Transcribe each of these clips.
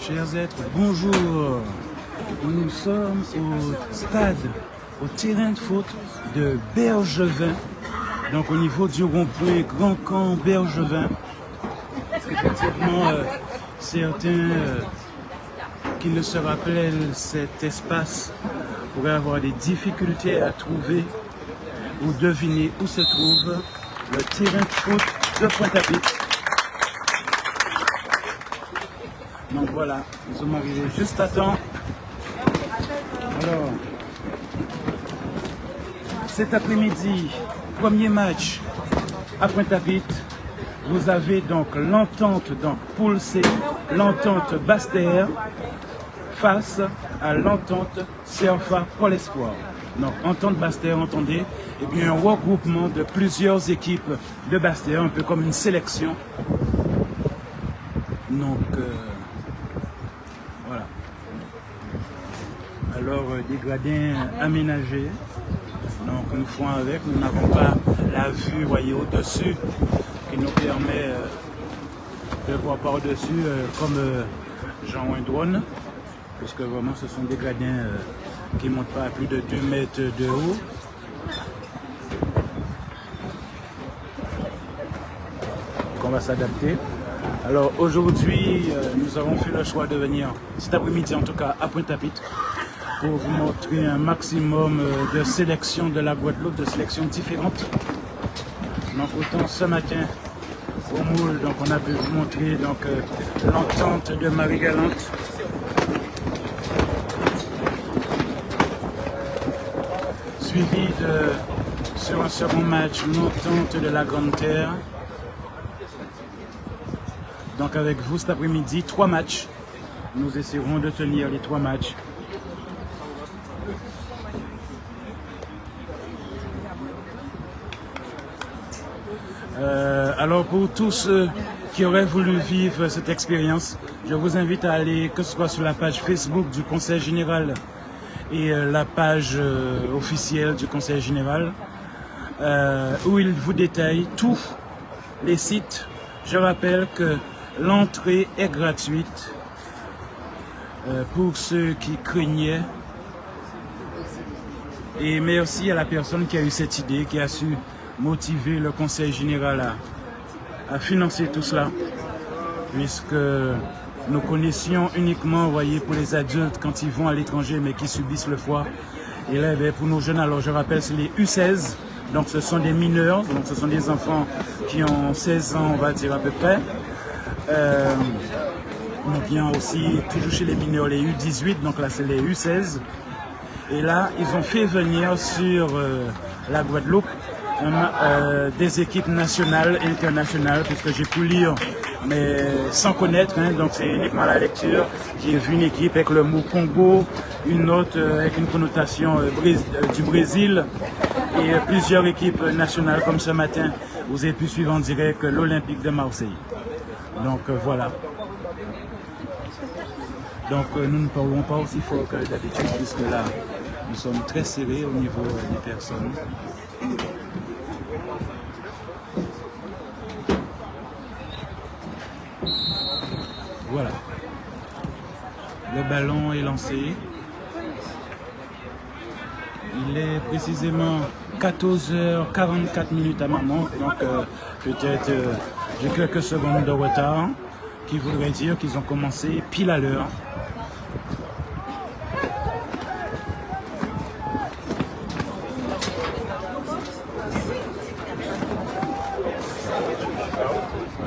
Chers êtres, bonjour. Nous sommes au stade, au terrain de foot de Bergevin. Donc au niveau du rond-point Grand Camp Bergevin. Effectivement, certains qui ne se rappellent cet espace pourraient avoir des difficultés à trouver ou deviner où se trouve le terrain de foot de Pointe-à-Pitre. Donc voilà, nous sommes arrivés juste à temps. Alors, cet après-midi, premier match à Pointe-à-Pitre. Vous avez donc l'entente, donc poule C, l'entente Basse-Terre face à l'entente CFA Pôle Espoir. Donc entente Basse-Terre, entendez, et bien un regroupement de plusieurs équipes de Basse-Terre, un peu comme une sélection. Donc voilà. Alors des gradins aménagés. Donc nous ferons avec, nous n'avons pas la vue, voyez, au-dessus qui nous permet de voir par-dessus comme genre un drone, puisque vraiment ce sont des gradins qui ne montent pas à plus de 2 mètres de haut. On va s'adapter. Alors aujourd'hui, nous avons fait le choix de venir, cet après-midi en tout cas, à Pointe-à-Pitre, pour vous montrer un maximum de sélections de la Guadeloupe, de sélections différentes. Donc autant ce matin au Moule, donc on a pu vous montrer donc l'entente de Marie-Galante. Suivi de, sur un second match, l'entente de la Grande Terre. Donc avec vous cet après-midi, 3 matchs. Nous essaierons de tenir les 3 matchs. Alors pour tous ceux qui auraient voulu vivre cette expérience, je vous invite à aller, que ce soit sur la page Facebook du Conseil Général et la page officielle du Conseil Général, où il vous détaille tous les sites. Je rappelle que l'entrée est gratuite pour ceux qui craignaient. Et merci à la personne qui a eu cette idée, qui a su motiver le Conseil Général à financer tout cela, puisque nous connaissions uniquement, voyez, pour les adultes quand ils vont à l'étranger mais qui subissent le froid. Et là, pour nos jeunes, alors je rappelle, c'est les U16, donc ce sont des mineurs, donc ce sont des enfants qui ont 16 ans, on va dire à peu près. Donc il y a aussi, toujours chez les mineurs, les U18, donc là c'est les U16. Et là, ils ont fait venir sur la Guadeloupe des équipes nationales et internationales, puisque j'ai pu lire, mais sans connaître, hein, donc c'est uniquement la lecture. J'ai vu une équipe avec le mot Congo, une autre avec une connotation du Brésil, et plusieurs équipes nationales, comme ce matin, vous avez pu suivre en direct l'Olympique de Marseille. Donc voilà. Donc nous ne parlerons pas aussi fort que d'habitude, puisque là, nous sommes très serrés au niveau des personnes. Voilà. Le ballon est lancé. Il est précisément 14h44 à ma montre, donc peut-être j'ai quelques secondes de retard, qui voudrait dire qu'ils ont commencé pile à l'heure.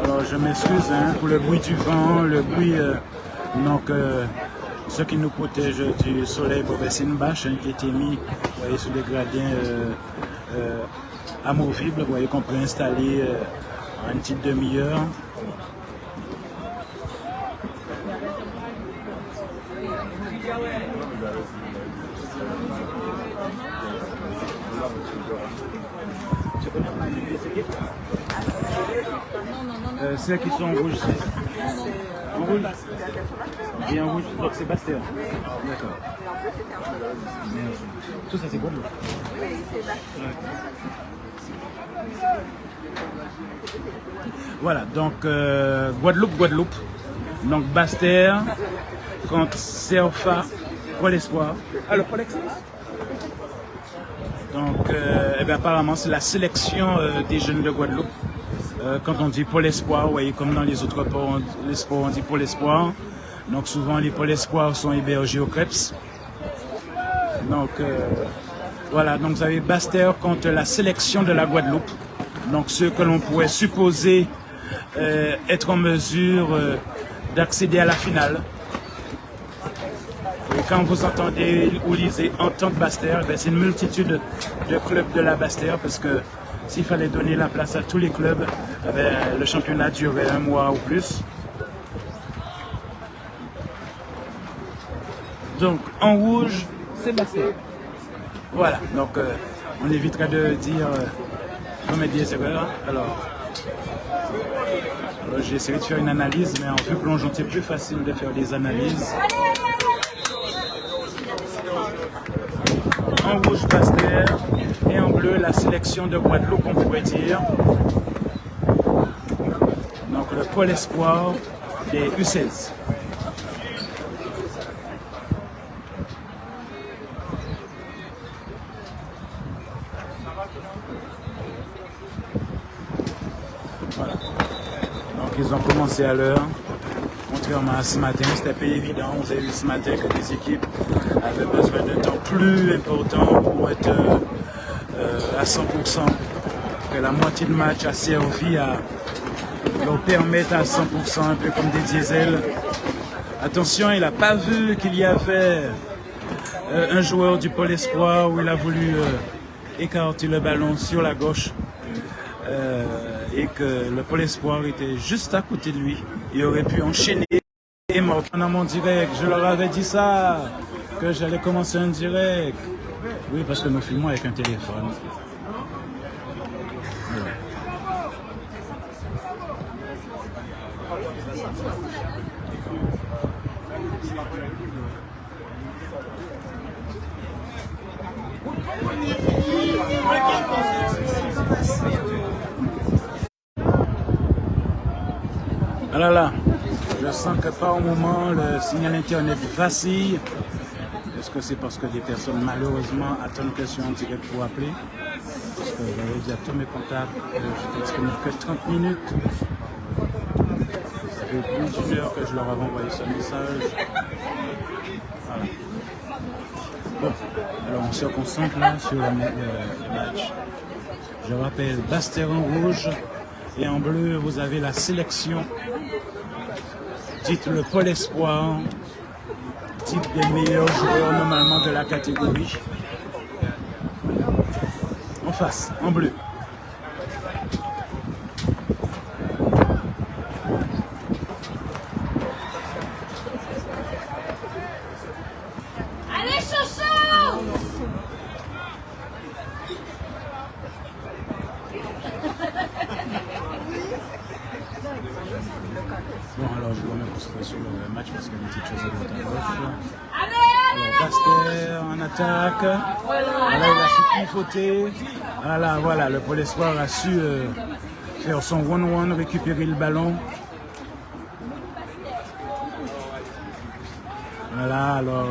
Alors je m'excuse pour le bruit du vent, le bruit, ce qui nous protège du soleil, c'est une bâche qui a été mise, vous voyez, sur des gradins amovibles, vous voyez, qu'on peut installer en une petite demi-heure. Celles qui sont en rouge, c'est en rouge et en rouge, donc c'est Basse-Terre. D'accord. Tout ça c'est Guadeloupe. Voilà, donc Guadeloupe. Donc Basse-Terre contre Serfa pour l'espoir. Alors pour l'excellence. Donc apparemment c'est la sélection des jeunes de Guadeloupe. Quand on dit Pôle Espoir, vous voyez, comme dans les autres sports, on dit Pôle Espoir. Donc souvent les Pôles Espoir sont hébergés au Creps. Donc voilà, donc vous avez Basse-Terre contre la sélection de la Guadeloupe. Donc ceux que l'on pourrait supposer être en mesure d'accéder à la finale. Et quand vous entendez ou lisez Entente Basse-Terre, c'est une multitude de clubs de la Basse-Terre parce que s'il fallait donner la place à tous les clubs, le championnat durerait un mois ou plus. Donc en rouge, c'est Basse-Terre. Voilà, donc on évitera de dire commettre des erreurs. Alors j'ai essayé de faire une analyse, mais en vue plongeante, c'est plus facile de faire des analyses. En rouge, Basse-Terre, et en bleu, la sélection de Guadeloupe, on pourrait dire. Donc le Pôle Espoir des U16. Voilà. Donc ils ont commencé à l'heure. Contrairement à ce matin, c'était pas évident. Vous avez vu ce matin que les équipes avaient besoin d'un temps plus important pour être à 100%. Que la moitié de match a servi à leur permettre à 100%, un peu comme des diesels. Attention, il n'a pas vu qu'il y avait un joueur du Pôle Espoir où il a voulu écarter le ballon sur la gauche. Et que le Pôle Espoir était juste à côté de lui. Il aurait pu enchaîner et mort pendant mon direct. Je leur avais dit ça, que j'allais commencer un direct. Oui, parce que nous filmons avec un téléphone. Voilà. Alors là, je sens que par un moment le signal internet vacille. Est-ce que c'est parce que des personnes malheureusement attendent que je sois en direct pour appeler? Parce que j'avais dit à tous mes contacts que j'étais disponible que 30 minutes. Ça fait plus d'une heure que je leur avais envoyé ce message. Voilà. Bon, alors on se concentre là sur le match. Je rappelle, Basse-Terre en rouge et en bleu, vous avez la sélection. Dites le Pôle Espoir. Dites des meilleurs joueurs normalement de la catégorie. En face, en bleu. Allez, Chocho! Bon, alors je dois me concentrer sur le match parce qu'il y a une petite chose à droite à gauche. Allez, Basse-Terre en attaque. Voilà, il a su pivoter. Voilà, le Pôle Espoir a su faire son 1-1, récupérer le ballon. Voilà, alors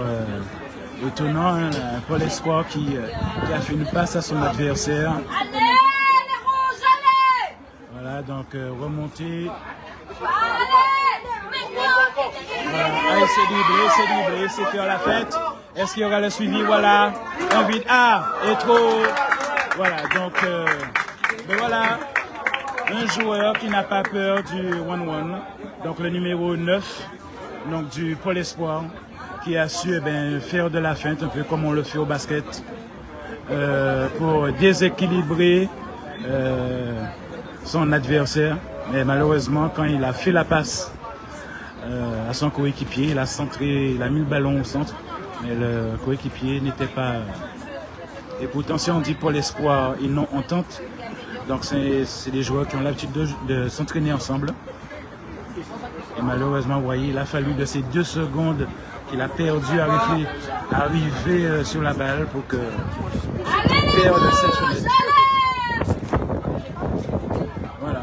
étonnant, hein, un Pôle Espoir qui a fait une passe à son adversaire. allez, les rouges, allez! Voilà, donc remonter. Allez! Maintenant! Allez, c'est libre, c'est faire la fête. Est-ce qu'il y aura le suivi? Voilà, un vide. Ah, et trop. Voilà, donc voilà, un joueur qui n'a pas peur du 1-1. Donc le numéro 9, donc du Pôle Espoir, qui a su faire de la feinte, un peu comme on le fait au basket, pour déséquilibrer son adversaire. Mais malheureusement, quand il a fait la passe à son coéquipier, il a centré, il a mis le ballon au centre, mais le coéquipier n'était pas... Et pourtant, si on dit Pôle Espoir, ils n'ont entente. Donc c'est des joueurs qui ont l'habitude de s'entraîner ensemble. Et malheureusement, vous voyez, il a fallu de ces 2 secondes qu'il a perdu à arriver sur la balle pour que il perde cette fenêtre. Voilà.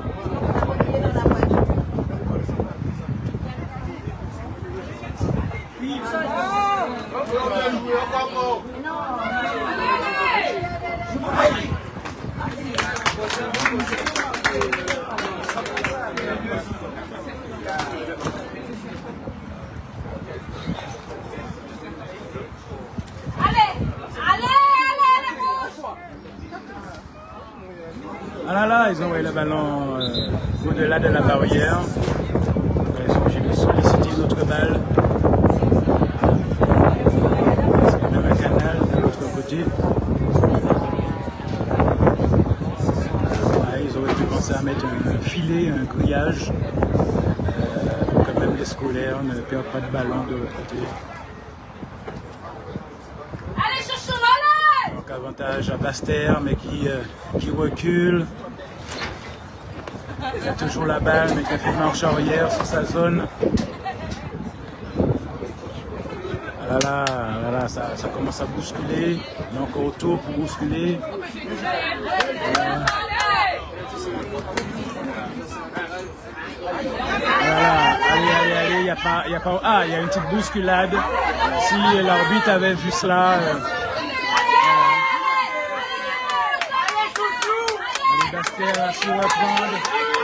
Ah là là, ils ont envoyé le ballon au-delà de la barrière. Ils ont obligés de solliciter une autre balle. C'est quand même un canal de l'autre côté. Ils auraient pu penser à mettre un filet, un grillage. Pour que même les scolaires ne perdent pas de ballon de l'autre côté. Allez, cherchons, allez! Donc avantage à Bastère, mais qui recule. Il a toujours la balle, mais qui a fait marche arrière sur sa zone. Ah là là, ça commence à bousculer. Il y a encore autour pour bousculer. Voilà, allez, il y a pas, il y a une petite bousculade. Si l'arbitre avait vu cela, Bastère a su reprendre.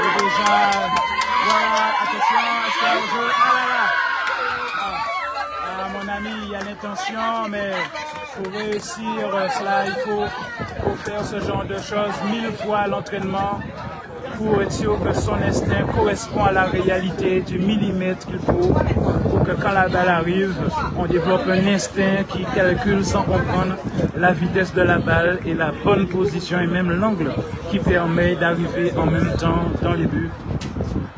Et déjà, voilà, attention, est-ce qu'il y a un jeu? Ah là là! Mon ami, il y a l'intention, mais pour réussir cela, il faut faire ce genre de choses 1000 fois à l'entraînement pour être sûr que son instinct correspond à la réalité du millimètre qu'il faut pour que quand la balle arrive, on développe un instinct qui calcule sans comprendre la vitesse de la balle et la bonne position et même l'angle qui permet d'arriver en même temps dans les buts.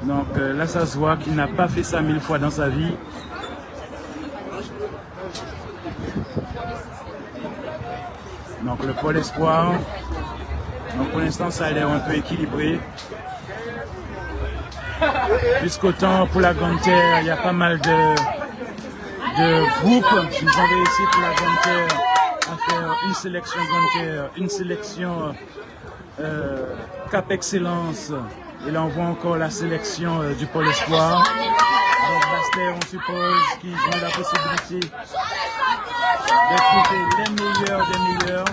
Donc là, ça se voit qu'il n'a pas fait ça 1000 fois dans sa vie. Donc le pôle espoir. Donc pour l'instant, ça a l'air un peu équilibré. Puisqu'autant pour la Grande Terre, il y a pas mal de groupes. Ils ont réussi pour la Grande Terre à faire une sélection Grande Terre, une sélection Cap Excellence. Et là, on voit encore la sélection du pôle espoir. Donc Bastère, on suppose qu'ils ont la possibilité d'écouter les meilleurs des meilleurs.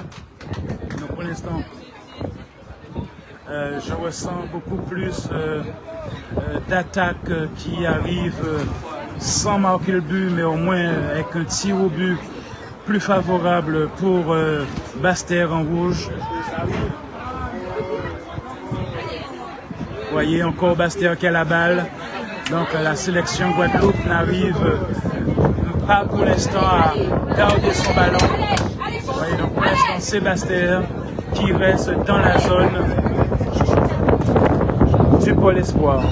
Donc pour l'instant, je ressens beaucoup plus d'attaques qui arrivent sans marquer le but, mais au moins avec un tir au but plus favorable pour Bastère en rouge. Vous voyez encore Bastère qui a la balle. Donc la sélection Guadeloupe n'arrive pas pour l'instant à garder son ballon. Vous voyez, donc pour l'instant c'est Bastère qui reste dans la zone du pôle espoir.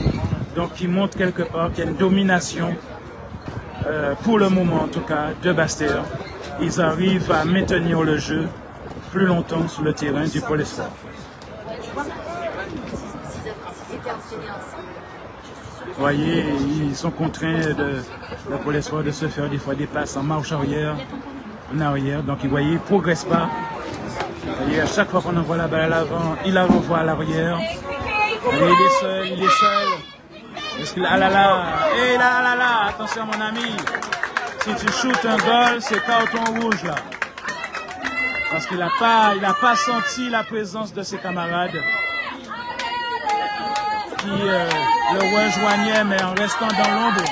Donc qui montre quelque part qu'il y a une domination, pour le moment en tout cas, de Bastère. Ils arrivent à maintenir le jeu plus longtemps sur le terrain du pôle espoir. Vous voyez, ils sont contraints le pôle espoir de se faire des fois des passes en marche arrière, en arrière. Donc vous voyez, ils ne progressent pas. Vous voyez, à chaque fois qu'on envoie la balle à l'avant, il la renvoie à l'arrière. Il est seul. Est-ce qu'il, ah là là, et là, attention mon ami. Si tu shootes un goal, c'est carton rouge là. Parce qu'il n'a pas senti la présence de ses camarades qui le rejoignaient, mais en restant dans l'ombre.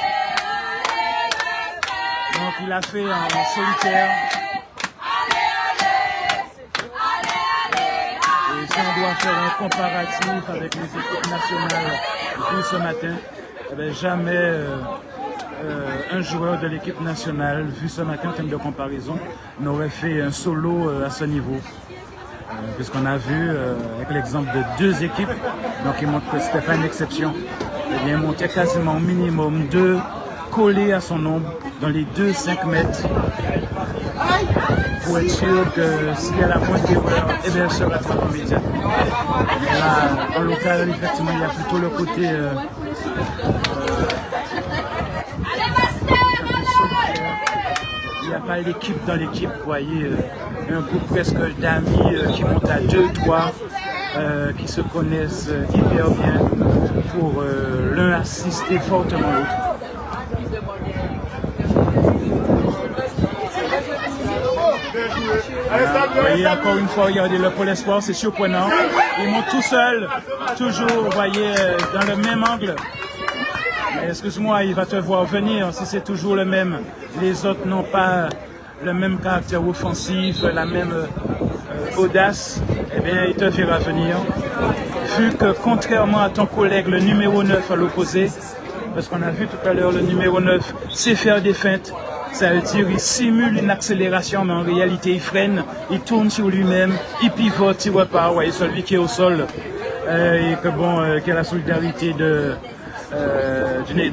Donc il a fait en solitaire. Et si on doit faire un comparatif avec les équipes nationales depuis ce matin, eh bien, jamais un joueur de l'équipe nationale, vu ce matin en termes de comparaison, n'aurait fait un solo à ce niveau. Puisqu'on a vu avec l'exemple de deux équipes, donc il montre que ce n'était pas une exception. Il a monté quasiment au minimum 2 collés à son ombre dans les 2-5 mètres pour être sûr que s'il y a la moindre erreur, eh bien, elle se rattrape immédiatement. Là, en local, effectivement, il y a plutôt le côté il n'y a pas l'équipe dans l'équipe, vous voyez, un groupe presque d'amis qui montent à 2-3, qui se connaissent hyper bien pour l'un assister fortement l'autre. Vous voyez, encore une fois, regardez le pôle espoir, c'est surprenant. Ils montent tout seuls, toujours, vous voyez, dans le même angle. Excuse-moi, il va te voir venir si c'est toujours le même. Les autres n'ont pas le même caractère offensif, la même audace. eh bien, il te fera venir. Vu que contrairement à ton collègue, le numéro 9 à l'opposé, parce qu'on a vu tout à l'heure, le numéro 9 sait faire des feintes. Ça veut dire qu'il simule une accélération, mais en réalité, il freine, il tourne sur lui-même, il pivote, il repart. Ouais, celui qui est au sol, et que bon, qui a la solidarité de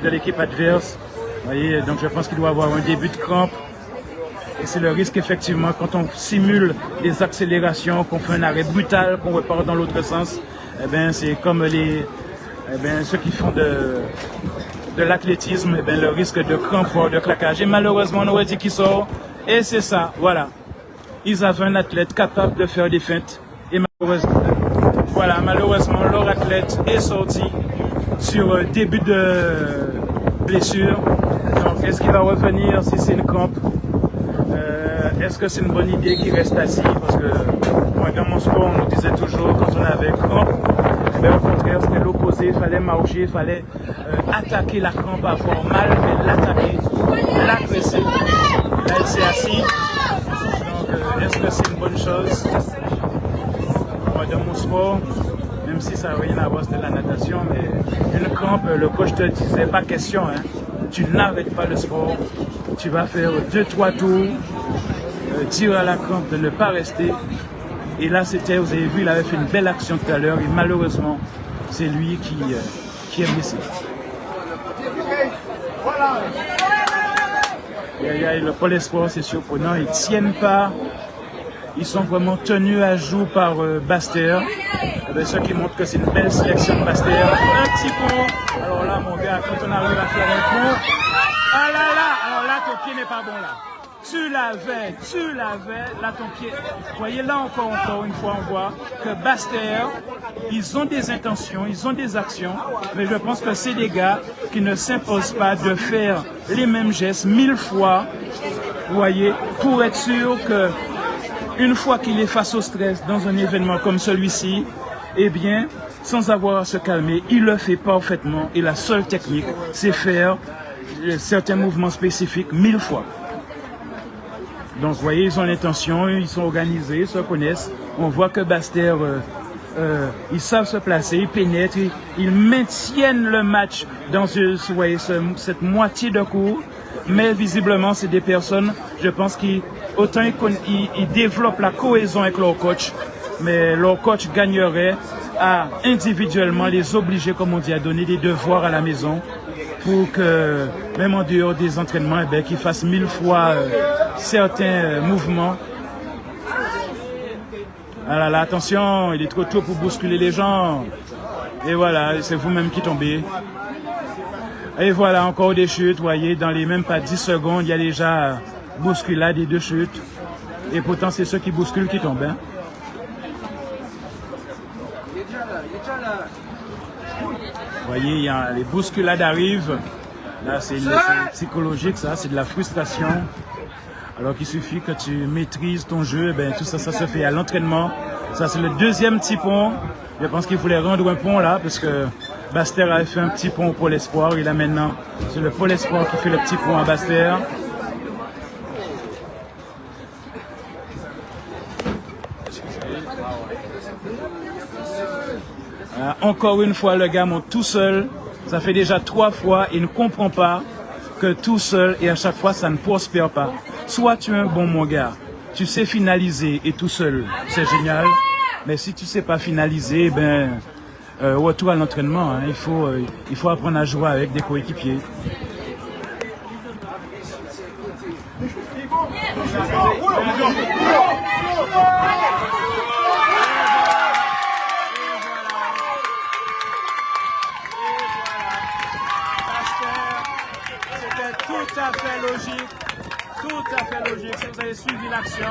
l'équipe adverse. Vous voyez, donc je pense qu'il doit avoir un début de crampe. Et c'est le risque, effectivement, quand on simule des accélérations, qu'on fait un arrêt brutal, qu'on repart dans l'autre sens. Eh bien, c'est comme ceux qui font de l'athlétisme, eh bien, le risque de crampe, de claquage. Et malheureusement, on aurait dit qu'il sort. Et c'est ça, voilà. Ils avaient un athlète capable de faire des feintes. Et malheureusement, leur athlète est sorti sur début de blessure. Donc, est-ce qu'il va revenir si c'est une crampe? Est-ce que c'est une bonne idée qu'il reste assis? Parce que moi, dans mon sport, on nous disait toujours, quand on avait crampe, mais au contraire, c'était l'opposé. Il fallait marcher, il fallait attaquer la crampe, avoir mal, mais l'attaquer, l'agresser. Là, il s'est assis. Donc, est-ce que c'est une bonne chose? Moi, dans mon sport, même si ça n'a rien à voir, c'était la natation, mais une crampe, le coach te disait, pas question, hein. Tu n'arrêtes pas le sport. Tu vas faire 2-3 tours, dire à la crampe de ne pas rester. Et là, c'était, vous avez vu, il avait fait une belle action tout à l'heure et malheureusement, c'est lui qui est blessé. Le Pôle Espoir, c'est surprenant, ils ne tiennent pas. Ils sont vraiment tenus à jour par Basse-Terre. Ce qui montre que c'est une belle sélection de Basse-Terre. Un petit pont. Alors là, mon gars, quand on arrive à faire un pont, ah là là, alors là, ton pied n'est pas bon là. Tu l'avais, là ton pied. Vous voyez là encore une fois, on voit que Basse-Terre, ils ont des intentions, ils ont des actions, mais je pense que c'est des gars qui ne s'imposent pas de faire les mêmes gestes 1000 fois, vous voyez, pour être sûr que une fois qu'il est face au stress dans un événement comme celui-ci, eh bien, sans avoir à se calmer, il le fait parfaitement et la seule technique, c'est faire certains mouvements spécifiques 1000 fois. Donc, vous voyez, ils ont l'intention, ils sont organisés, ils se connaissent. On voit que Basse-Terre, ils savent se placer, ils pénètrent, ils maintiennent le match dans cette moitié de cours. Mais visiblement, c'est des personnes, je pense, qui ils développent la cohésion avec leur coach, mais leur coach gagnerait à individuellement les obliger, comme on dit, à donner des devoirs à la maison pour que, même en dehors des entraînements, eh bien, qu'ils fassent 1000 fois certains mouvements. Ah là, attention, il est trop tôt pour bousculer les gens. Et voilà, c'est vous-même qui tombez. Et voilà, encore des chutes, vous voyez, dans les même pas 10 secondes, il y a déjà bousculade et 2 chutes. Et pourtant, c'est ceux qui bousculent qui tombent. Hein. Vous voyez, les bousculades arrivent. Là, c'est psychologique, ça, c'est de la frustration. Alors qu'il suffit que tu maîtrises ton jeu, ben, tout ça, ça se fait à l'entraînement. Ça, c'est le deuxième petit pont. Je pense qu'il voulait rendre un pont là, parce que Basse-Terre avait fait un petit pont au Pôle Espoir. Et là, maintenant, c'est le Pôle Espoir qui fait le petit pont à Basse-Terre. Encore une fois, le gars monte tout seul. Ça fait déjà 3 fois. Il ne comprend pas que tout seul, et à chaque fois, ça ne prospère pas. Soit tu es un bon mon gars, tu sais finaliser et tout seul, c'est génial. Mais si tu ne sais pas finaliser, ben, retour à l'entraînement. Hein, il faut apprendre à jouer avec des coéquipiers. Tout à fait logique. Si vous avez suivi l'action,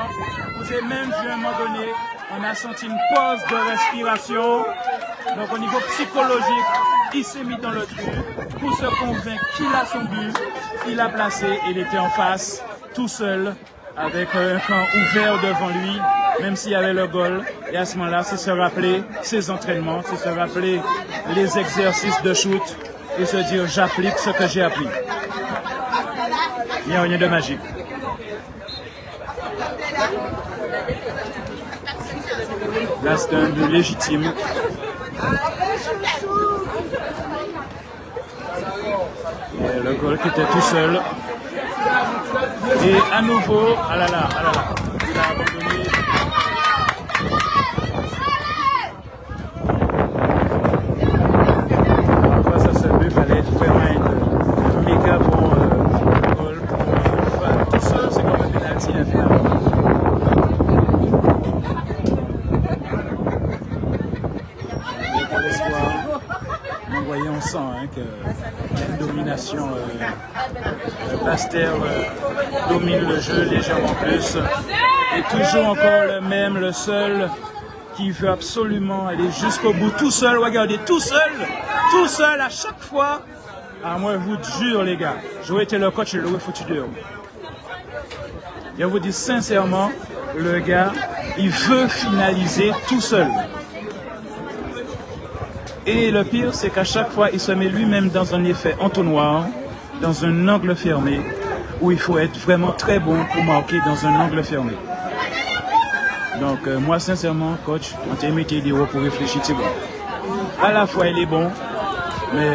vous avez même vu à un moment donné, on a senti une pause de respiration. Donc au niveau psychologique, il s'est mis dans le truc pour se convaincre qu'il a son but, il a placé, il était en face, tout seul, avec un camp ouvert devant lui, même s'il y avait le goal. Et à ce moment-là, c'est se rappeler ses entraînements, c'est se rappeler les exercices de shoot et se dire j'applique ce que j'ai appris. Il n'y a rien de magique. Là, c'est un but légitime. Et le goal qui était tout seul. Et à nouveau, ah là là, il a abandonné. Face à ce but, il fallait vraiment être méga bon goal pour faire tout seul. C'est comme un penalty finalement. Vous voyez, on sent qu'il y a une domination. Pasteur domine le jeu légèrement plus. Et toujours encore le même, le seul qui veut absolument aller jusqu'au bout tout seul. Regardez, tout seul à chaque fois. Ah, moi, je vous jure, les gars, j'aurais été le coach, je l'aurais foutu dehors. Je vous dis sincèrement, le gars, il veut finaliser tout seul. Et le pire, c'est qu'à chaque fois, il se met lui-même dans un effet entonnoir, dans un angle fermé, où il faut être vraiment très bon pour marquer dans un angle fermé. Donc, moi, sincèrement, coach, on t'a mis des pour réfléchir, c'est bon. À la fois, il est bon, mais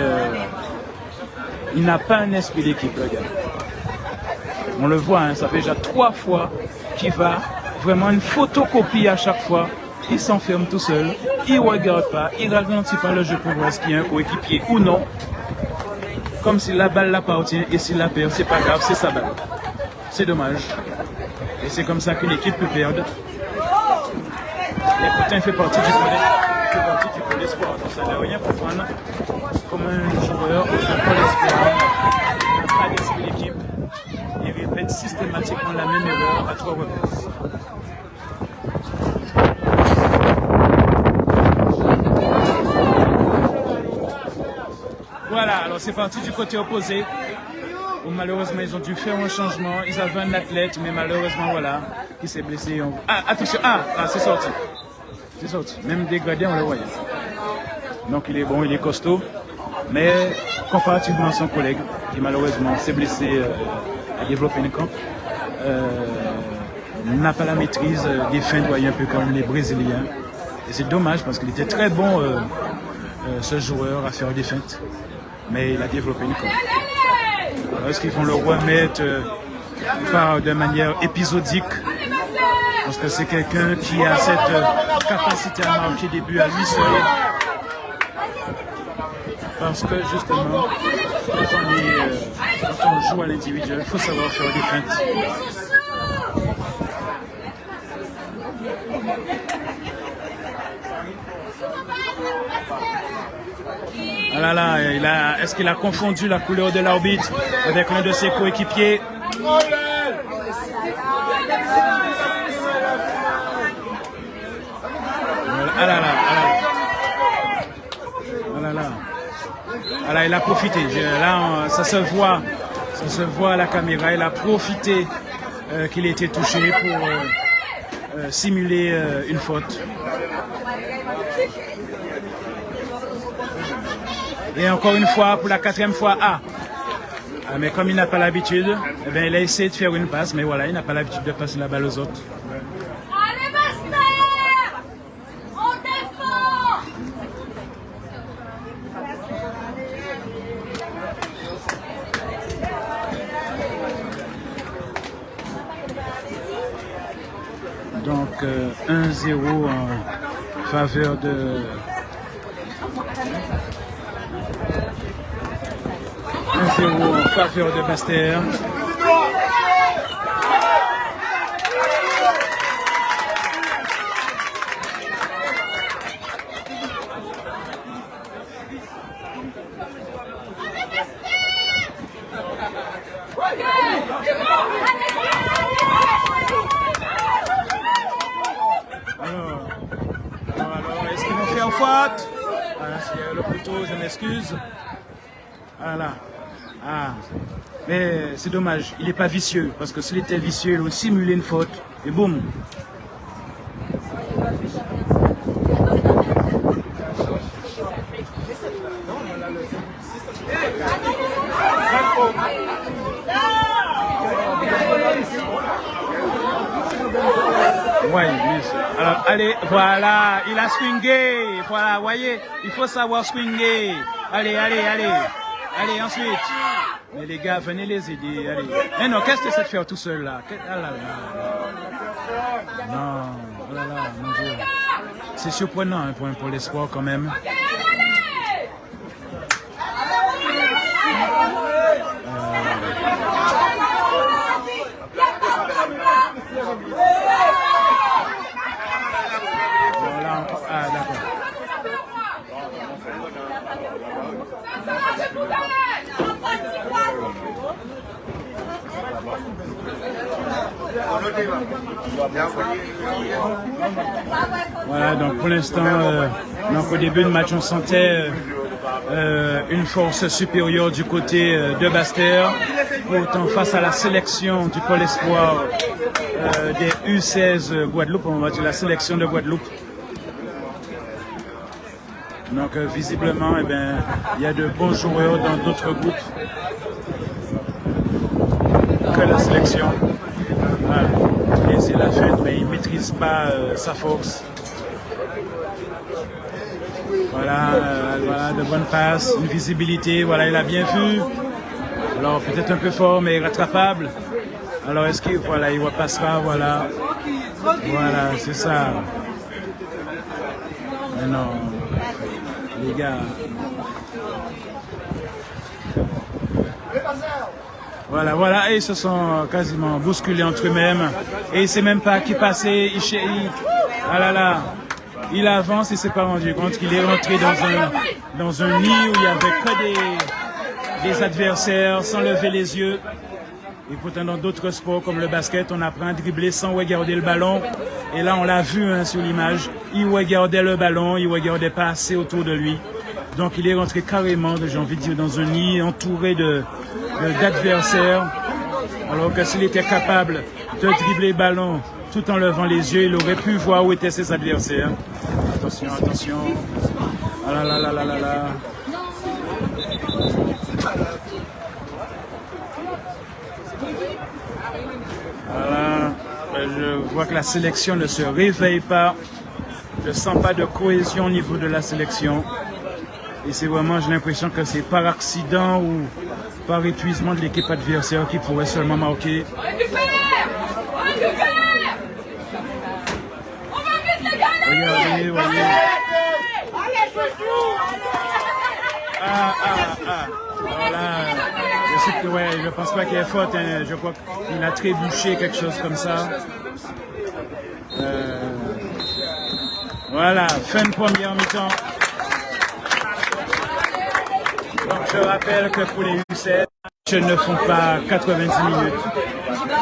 il n'a pas un esprit d'équipe, le gars. On le voit, hein, ça fait déjà 3 fois qu'il va vraiment une photocopie à chaque fois. Il s'enferme tout seul, il ne regarde pas, il ne ralentit pas le jeu pour voir ce qu'il y a un coéquipier ou non. Comme si la balle l'appartient et s'il la perd, c'est pas grave, c'est sa balle. C'est dommage. Et c'est comme ça qu'une équipe peut perdre. Et pourtant, il fait partie du pôle espoir. Donc ça ne veut rien comprendre. Comme un joueur au pôle espoir, il n'a pas d'esprit d'équipe. Il répète systématiquement la même erreur à 3 reprises. Voilà, alors c'est parti du côté opposé, où malheureusement ils ont dû faire un changement. Ils avaient un athlète, mais malheureusement, voilà, il s'est blessé. Ah, attention, c'est sorti. C'est sorti. Même dégradé, on le voyait. Donc il est bon, il est costaud, mais comparativement à son collègue, qui malheureusement s'est blessé à développer une camp, n'a pas la maîtrise des feintes, un peu comme les Brésiliens. Et c'est dommage parce qu'il était très bon, ce joueur, à faire des feintes. Mais il a développé une camp. Est-ce qu'ils vont le remettre de manière épisodique? Parce que c'est quelqu'un qui a cette capacité à marquer des buts à lui seul. Parce que justement, quand on joue à l'individuel, il faut savoir faire des feintes. Ah là là, est-ce qu'il a confondu la couleur de l'arbitre avec l'un de ses coéquipiers? Ah là là, il a profité. Là, ça se voit à la caméra. Il a profité qu'il ait été touché pour simuler une faute. Et encore une fois, pour la 4e fois, mais comme il n'a pas l'habitude, eh bien, il a essayé de faire une passe, mais voilà, il n'a pas l'habitude de passer la balle aux autres. Allez, Master! On défend! Donc 1-0 en faveur de... 1-0 en faveur de Pasteur. Alors, est-ce qu'ils vont faire faute? Voilà, c'est le couteau, je m'excuse. Voilà. Mais c'est dommage, il n'est pas vicieux, parce que s'il était vicieux, il aurait simulé une faute, et boum. Ouais, alors allez, voilà, Il a swingé. Voilà, voyez, il faut savoir swinguer. Allez, allez, allez. Allez, ensuite. Mais les gars, venez les aider. Allez. Mais non, qu'est-ce que c'est de faire tout seul là? Ah là là. Non, oh là là, mon Dieu. C'est surprenant hein, pour l'espoir quand même. Voilà, ah d'accord. Voilà, donc pour l'instant, donc au début du match, on sentait une force supérieure du côté de Basse-Terre. Pourtant, face à la sélection du Pôle Espoir des U16 Guadeloupe, on va dire la sélection de Guadeloupe. Donc visiblement, eh ben, il y a de bons joueurs dans d'autres groupes que la sélection. Voilà. Et c'est la fête, mais il ne maîtrise pas sa force. Voilà, voilà, de bonnes passes, une visibilité, voilà, il a bien vu. Alors peut-être un peu fort, mais rattrapable. Alors est-ce qu'il voilà, il repassera, voilà. Voilà, c'est ça. Mais non, les gars. Voilà, voilà, et ils se sont quasiment bousculés entre eux-mêmes. Et il ne sait même pas qui passait, ah là là, il avance, il ne s'est pas rendu compte qu'il est rentré dans un nid où il n'y avait que des adversaires sans lever les yeux. Et pourtant dans d'autres sports comme le basket, on apprend à dribbler sans regarder le ballon. Et là, on l'a vu hein, sur l'image, il regardait le ballon, il regardait pas assez autour de lui. Donc il est rentré carrément, j'ai envie de dire, dans un nid entouré d'adversaires. Alors que s'il était capable de dribbler le ballon tout en levant les yeux, il aurait pu voir où étaient ses adversaires. Attention, attention. Ah là là là là là là. Voilà. Je vois que la sélection ne se réveille pas. Je ne sens pas de cohésion au niveau de la sélection. Et c'est vraiment, j'ai l'impression que c'est par accident ou par épuisement de l'équipe adversaire qui pourrait seulement marquer. Regardez, voyez. Voilà. Je sais que, ouais, je pense pas qu'il y ait faute. Hein. Je crois qu'il a trébuché, quelque chose comme ça. Voilà, fin de première mi-temps. Donc je rappelle que pour les U16, ils ne font pas 90 minutes.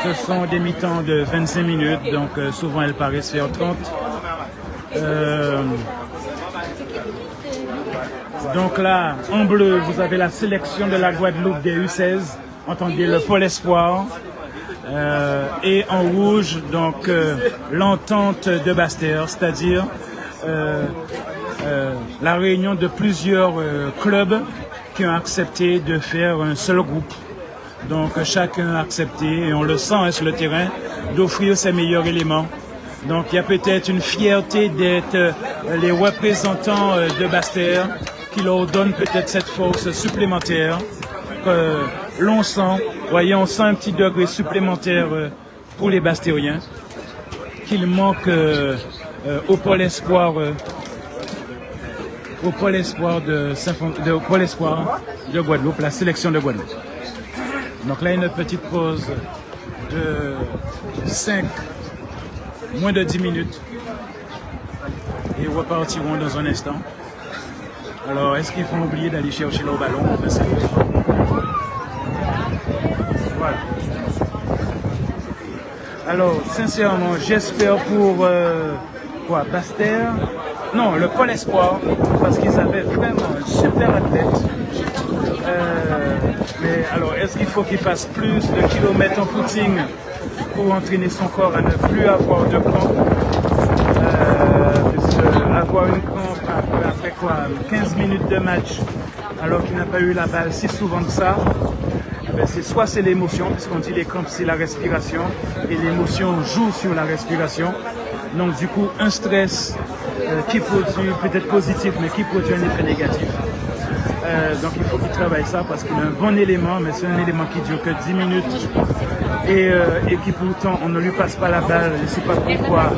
Ce sont des mi-temps de 25 minutes, donc souvent elles paraissent faire 30. Donc là, en bleu, vous avez la sélection de la Guadeloupe des U16, entendez le Pôle Espoir. Et en rouge, donc l'entente de Basse-Terre, c'est-à-dire la réunion de plusieurs clubs qui ont accepté de faire un seul groupe. Donc chacun a accepté, et on le sent hein, sur le terrain, d'offrir ses meilleurs éléments. Donc il y a peut-être une fierté d'être les représentants de Basse-Terre qui leur donne peut-être cette force supplémentaire que l'on sent. Voyez, on sent un petit degré supplémentaire pour les Basse-Terriens qu'il manque au Pôle Espoir. Au Pôle Espoir Pôle Espoir de Guadeloupe, la sélection de Guadeloupe. Donc là, une petite pause de moins de 10 minutes. Et repartiront dans un instant. Alors, est-ce qu'ils vont oublier d'aller chercher leur ballon? Voilà. Alors, sincèrement, j'espère pour Basse-Terre. Non, le Pôle Espoir, parce qu'ils avaient vraiment un super athlète. Mais alors, est-ce qu'il faut qu'il fasse plus de kilomètres en footing pour entraîner son corps à ne plus avoir de crampe? Avoir une crampe après quoi, 15 minutes de match, alors qu'il n'a pas eu la balle si souvent que ça, soit c'est l'émotion, puisqu'on dit les crampes c'est la respiration, et l'émotion joue sur la respiration. Donc du coup, un stress qui produit, peut-être positif, mais qui produit un effet négatif. Donc il faut qu'il travaille ça parce qu'il a un bon élément, mais c'est un élément qui dure que 10 minutes et qui pourtant on ne lui passe pas la balle. Je ne sais pas pourquoi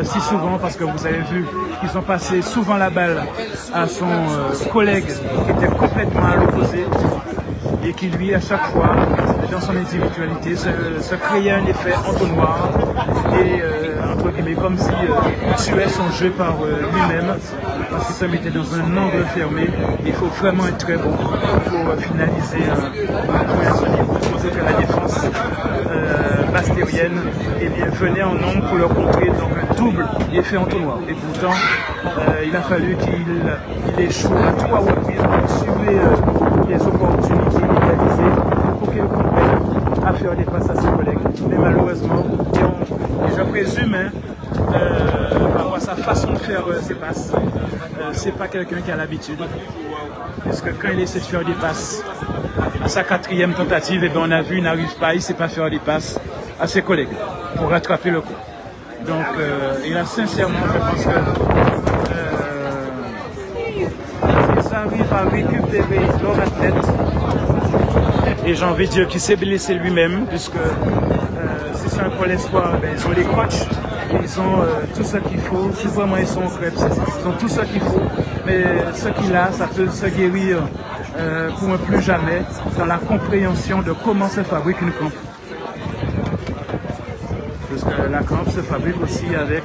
si souvent, parce que vous avez vu qu'ils ont passé souvent la balle à son collègue qui était complètement à l'opposé et qui lui à chaque fois dans son individualité se créait un effet entonnoir et entre guillemets comme si tuait son jeu par lui-même parce qu'il se mettait dans un angle fermé. Il faut vraiment être très bon pour finaliser un point à son niveau. Surtout que la défense bastérienne venait en nombre pour le contrer, donc un double effet entonnoir. Et pourtant, il a fallu qu'il échoue à 3 reprises pour tuer les opportunités réalisées pour qu'il comprenne à faire des passes à ses collègues. Mais malheureusement, et je présume, par rapport à sa façon de faire ses passes, c'est pas quelqu'un qui a l'habitude. Parce que quand il essaie de faire des passes, à sa 4e tentative, on a vu, il n'arrive pas, il ne sait pas faire des passes à ses collègues pour rattraper le coup. Donc, il a sincèrement, je pense que ça arrive à récupérer leur athlète. Et j'ai envie de dire qu'il s'est blessé lui-même, puisque si c'est un pôle espoir, ils ont les coachs, ils ont tout ce qu'il faut. Si vraiment ils sont au club, ils ont tout ce qu'il faut. Mais ce qu'il a, ça peut se guérir pour ne plus jamais dans la compréhension de comment se fabrique une crampe. Parce que la crampe se fabrique aussi avec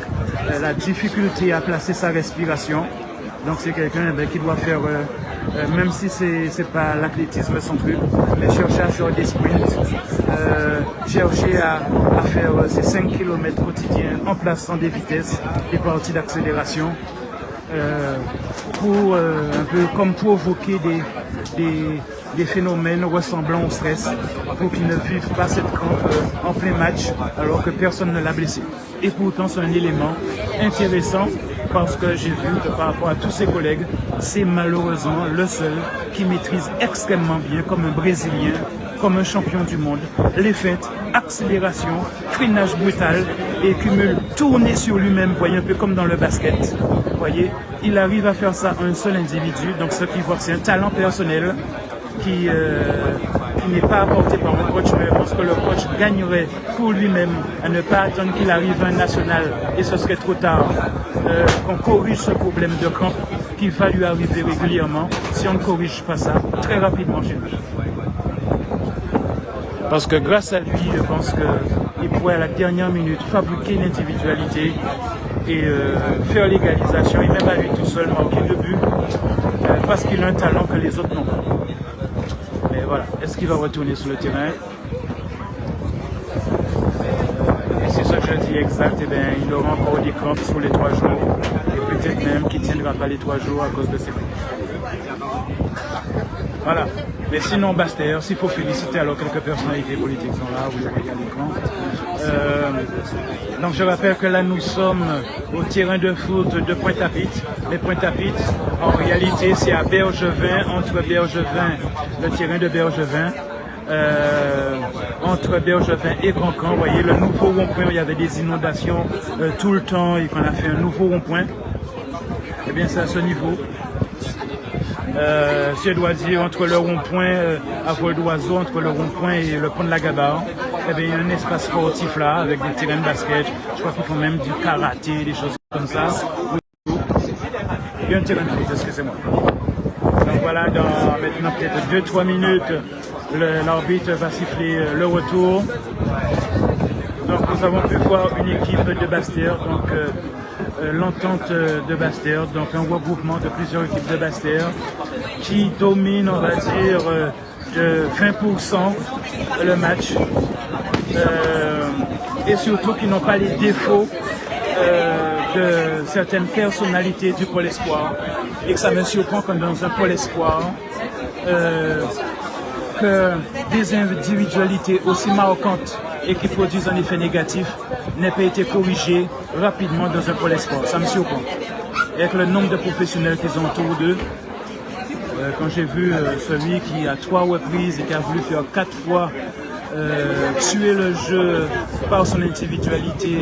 la difficulté à placer sa respiration. Donc c'est quelqu'un qui doit faire, même si c'est pas l'athlétisme son truc, mais chercher à faire des sprints, chercher à faire ses 5 km quotidiens en plaçant des vitesses, des parties d'accélération, pour un peu comme provoquer des phénomènes ressemblant au stress pour qu'ils ne vivent pas cette crampe en plein match alors que personne ne l'a blessé. Et pourtant c'est un élément intéressant parce que j'ai vu que par rapport à tous ses collègues, c'est malheureusement le seul qui maîtrise extrêmement bien comme un Brésilien, comme un champion du monde, les feintes, accélération, freinage brutal et cumule tourner sur lui-même, voyez un peu comme dans le basket. Voyez, il arrive à faire ça à un seul individu, donc ce qui voit que c'est un talent personnel qui n'est pas apporté par un coach, mais je pense que le coach gagnerait pour lui-même à ne pas attendre qu'il arrive à un national et ce serait trop tard. Qu'on corrige ce problème de crampe qui va lui arriver régulièrement si on ne corrige pas ça très rapidement chez lui. Parce que grâce à lui, je pense qu'il pourrait à la dernière minute fabriquer une individualité et faire l'égalisation et même à lui tout seul marquer 2 buts parce qu'il a un talent que les autres n'ont pas. Mais voilà, est-ce qu'il va retourner sur le terrain? Et c'est ce que je dis exact, et bien, il aura encore des crampes sur les 3 jours et peut-être même qu'il ne tiendra pas les 3 jours à cause de ses crampes. Voilà. Mais sinon, Bastère, s'il faut féliciter, alors quelques personnalités politiques sont là, vous voyez à l'écran. Donc je rappelle que là nous sommes au terrain de foot de Pointe-à-Pitre. Mais Pointe-à-Pitre, en réalité, c'est à Bergevin, entre Bergevin, le terrain de Bergevin, entre Bergevin et Grand-Camp. Vous voyez le nouveau rond-point, il y avait des inondations tout le temps et qu'on a fait un nouveau rond-point. Eh bien, c'est à ce niveau. Si je dois dire entre le rond-point à vol d'oiseau, entre le rond-point et le pont de la Gabarre, eh bien, il y a un espace sportif là avec des terrains de basket. Je crois qu'ils font même du karaté, des choses comme ça. Il y a un terrain de foot, excusez-moi. Donc voilà, dans maintenant peut-être 2-3 minutes, l'arbitre va siffler le retour. Donc nous avons pu voir une équipe de Bastère, donc l'entente de Bastère, donc un regroupement de plusieurs équipes de Bastère qui domine, on va dire, de 20% le match et surtout qui n'ont pas les défauts de certaines personnalités du pôle espoir et que ça me surprend comme dans un pôle espoir que des individualités aussi marquantes et qui produisent un effet négatif n'aient pas été corrigées rapidement dans un pôle espoir. Ça me surprend. Et avec le nombre de professionnels qu'ils ont autour d'eux, quand j'ai vu celui qui à 3 reprises et qui a voulu faire 4 fois tuer le jeu par son individualité,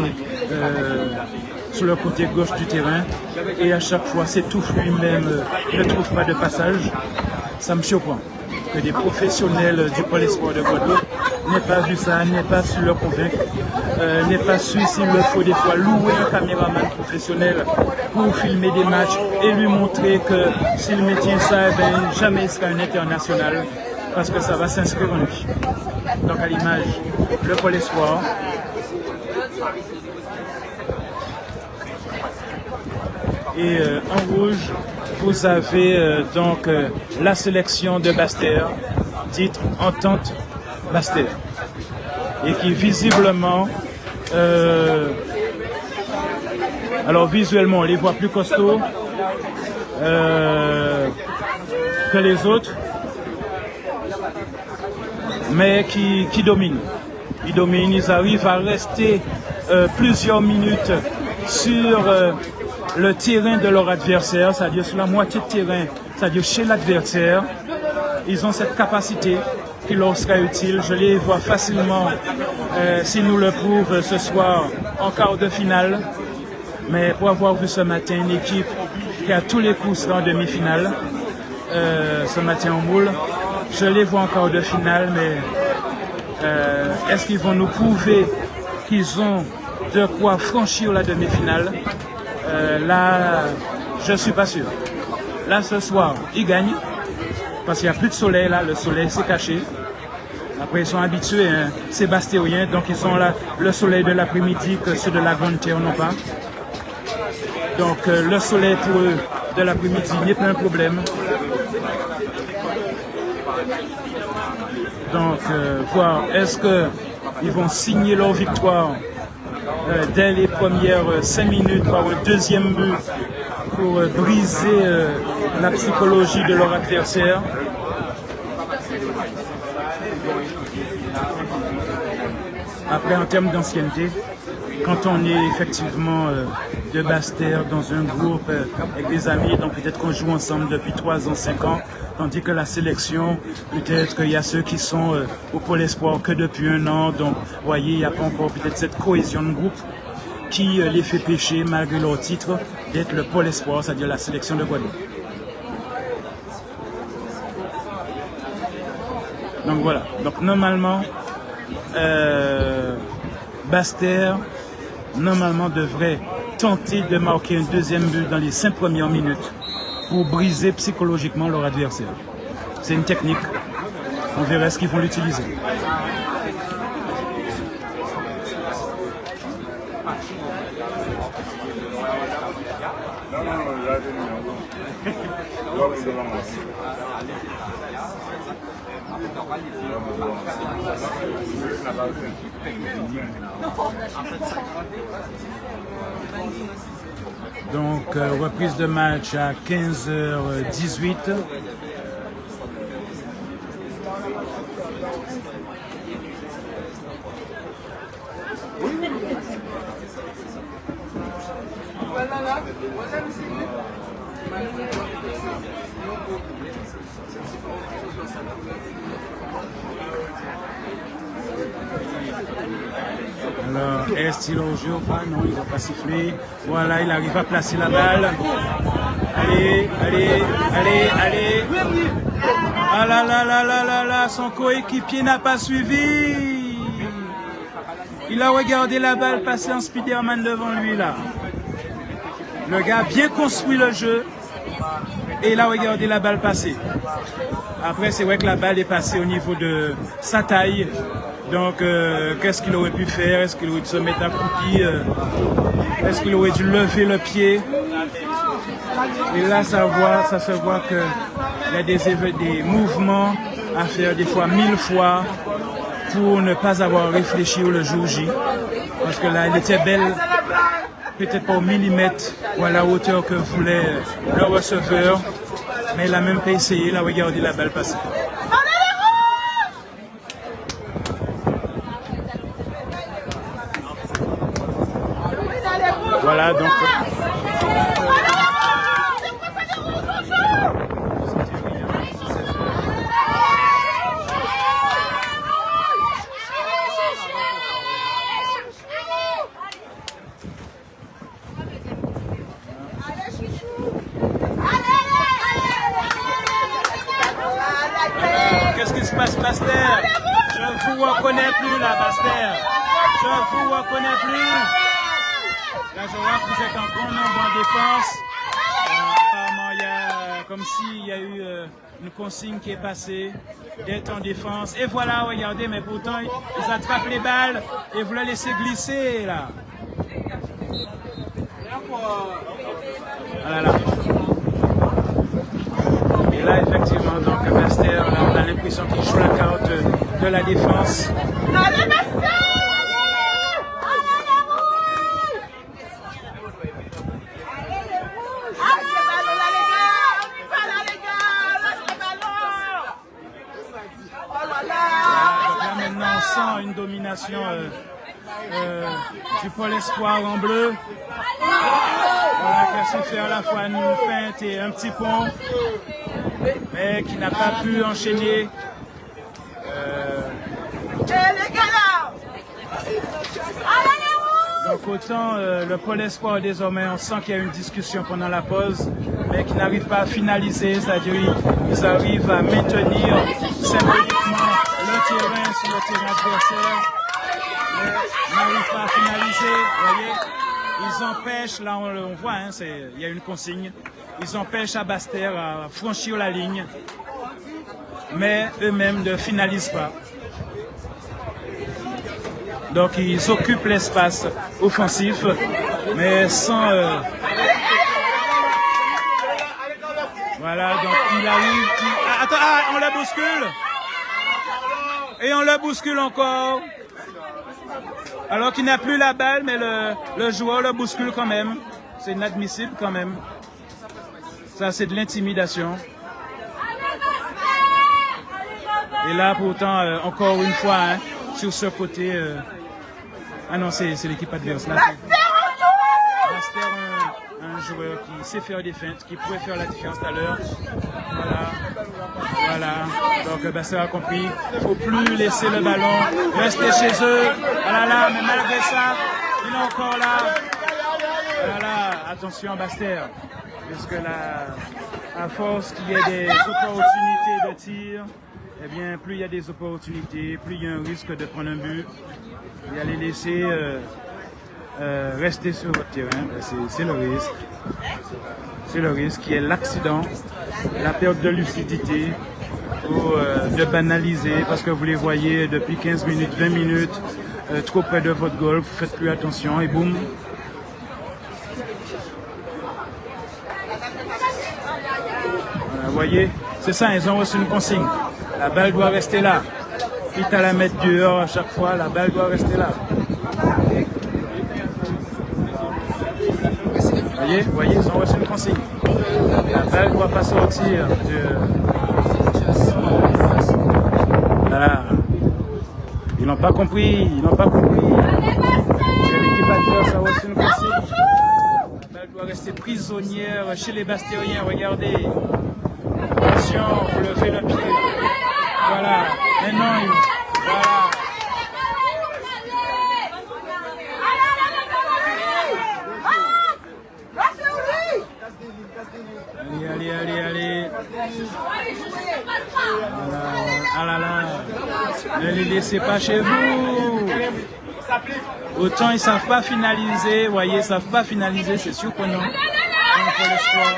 sur le côté gauche du terrain. Et à chaque fois, s'étouffe lui-même, ne trouve pas de passage. Ça me surprend que des professionnels du pôle espoir de Guadeloupe n'aient pas vu ça, n'aient pas su le convaincre, n'aient pas su, s'il le faut, des fois louer un caméraman professionnel pour filmer des matchs et lui montrer que s'il maintient ça, eh ben, jamais il sera un international parce que ça va s'inscrire en lui. Donc à l'image, le pôle espoir. Et en rouge, vous avez donc la sélection de Basse-Terre, titre Entente Basse-Terre, et qui visiblement, alors visuellement, on les voit plus costauds que les autres, mais qui dominent. Ils dominent, ils arrivent à rester plusieurs minutes sur le terrain de leur adversaire, c'est-à-dire sur la moitié de terrain, c'est-à-dire chez l'adversaire. Ils ont cette capacité qui leur sera utile. Je les vois facilement, s'ils nous le prouvent ce soir, en quart de finale. Mais pour avoir vu ce matin une équipe qui a tous les coups sera en demi-finale, ce matin en moule, je les vois en quart de finale, mais est-ce qu'ils vont nous prouver qu'ils ont de quoi franchir la demi-finale? Là, je ne suis pas sûr. Là, ce soir, ils gagnent. Parce qu'il n'y a plus de soleil, là, le soleil s'est caché. Après, ils sont habitués, hein, c'est bastéoyen, donc ils ont là le soleil de l'après-midi que ceux de la Grande Terre n'ont pas. Donc, le soleil pour eux de l'après-midi n'est pas un problème. Donc, voir, est-ce qu'ils vont signer leur victoire dès les premières 5 minutes par un deuxième but pour briser la psychologie de leur adversaire. Après, en termes d'ancienneté, quand on est effectivement de Basse-Terre dans un groupe avec des amis, donc peut-être qu'on joue ensemble depuis 3 ans, 5 ans, tandis que la sélection, peut-être qu'il y a ceux qui sont au pôle espoir que depuis 1 an, donc vous voyez, il n'y a pas encore peut-être cette cohésion de groupe qui les fait pécher malgré leur titre d'être le pôle espoir, c'est-à-dire la sélection de Guadeloupe. Donc voilà, donc normalement, Basse-Terre, normalement devrait tenter de marquer un deuxième but dans les 5 premières minutes pour briser psychologiquement leur adversaire. C'est une technique, on verra ce qu'ils vont l'utiliser. Donc, reprise de match à 15h18. Alors, est-il au jeu ou pas? Non, il n'a pas sifflé. Voilà, il arrive à placer la balle. Allez, allez, allez, allez. Ah là là là là là là, son coéquipier n'a pas suivi. Il a regardé la balle passer en Spider-Man devant lui là. Le gars a bien construit le jeu et il a regardé la balle passer. Après, c'est vrai que la balle est passée au niveau de sa taille. Donc, qu'est-ce qu'il aurait pu faire? Est-ce qu'il aurait dû se mettre à coupi? Est-ce qu'il aurait dû lever le pied? Et là, ça se voit qu'il y a des mouvements à faire des fois 1000 fois pour ne pas avoir réfléchi au jour J. Parce que là, elle était belle, peut-être pas au millimètre ou à la hauteur que voulait le receveur, mais il n'a même pas essayé, il a regardé la balle passer. Voilà, donc... se passe, Bastère? Je vous reconnais plus là, Bastère. Je vous reconnais plus. Là, je vois que vous êtes en grand nombre en défense. Apparemment, il y a comme s'il y a eu une consigne qui est passée d'être en défense. Et voilà, regardez, mais pourtant, ils attrapent les balles et vous la laissez glisser là. Voilà, là. Et là, effectivement, donc Bastère, là, on a l'impression qu'il joue la carte de la défense. Allez, Bastère! Maintenant, on sent une domination du Pôle Espoir en bleu. Voilà, qui a su faire à la fois une feinte et un petit pont, mais qui n'a pas pu enchaîner. Donc autant le Pôle Espoir désormais, on sent qu'il y a une discussion pendant la pause, mais qui n'arrive pas à finaliser, c'est-à-dire qu'ils arrivent à maintenir symboliquement le terrain sur le terrain adversaire, mais n'arrivent pas à finaliser, vous voyez. Ils empêchent, là on voit, hein, il y a une consigne, ils empêchent à Bastère à franchir la ligne, mais eux-mêmes ne finalisent pas. Donc ils occupent l'espace offensif, mais sans... Voilà, donc il arrive... Attends, on la bouscule. Et on la bouscule encore. Alors qu'il n'a plus la balle, mais le joueur le bouscule quand même. C'est inadmissible quand même. Ça, c'est de l'intimidation. Et là, pourtant, encore une fois, hein, sur ce côté... Ah non, c'est l'équipe adverse. Là, Bastère, un joueur qui sait faire des feintes, qui pourrait faire la différence tout à l'heure. Voilà. Donc Bastère a compris. Il ne faut plus laisser le ballon rester chez eux. Voilà, mais malgré ça, il est encore là. Voilà, attention Bastère. Puisque là, à force qu'il y ait des opportunités de tir, eh bien, plus il y a des opportunités, plus il y a un risque de prendre un but. Et à les laisser rester sur votre terrain, c'est le risque. C'est le risque qui est l'accident, la perte de lucidité, ou de banaliser, parce que vous les voyez depuis 15 minutes, 20 minutes, trop près de votre goal, vous faites plus attention et boum. Voilà, vous voyez, c'est ça, ils ont reçu une consigne. La balle doit rester là. Quitte à la mettre dehors à chaque fois, la balle doit rester là. Vous voyez, ils ont reçu une consigne. La balle ne doit pas sortir Voilà. Ils n'ont pas compris, C'est l'équipe adverse a reçu une consigne. La balle doit rester prisonnière chez les Bastériens, regardez. Attention, vous levez le pied. Voilà, maintenant, voilà. Allez. Ah là. Ne les laissez pas chez vous. Autant ils ne savent pas finaliser, vous voyez, ils ne savent pas finaliser, c'est sûr que non. Pour l'espoir,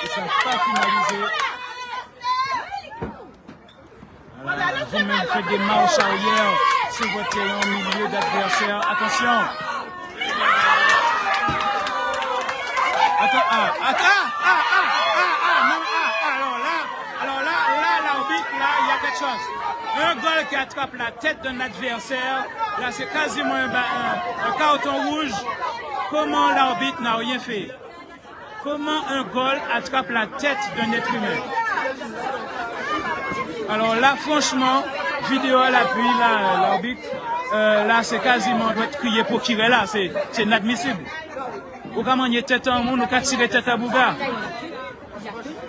ils ne savent pas finaliser. Vous-même faites des marches arrière sur votre terrain au milieu d'adversaires. Attention. Alors là, l'arbitre, là, il y a quelque chose. Un goal qui attrape la tête d'un adversaire, là, c'est quasiment un carton rouge. Comment l'arbitre n'a rien fait? Comment un goal attrape la tête d'un être humain? Alors là, franchement, vidéo à l'appui, là, l'arbitre, là, c'est quasiment, on doit crier pour tirer là, c'est inadmissible. Ou comment il y a tête en monde, ou qu'à tirer tête à Bouga.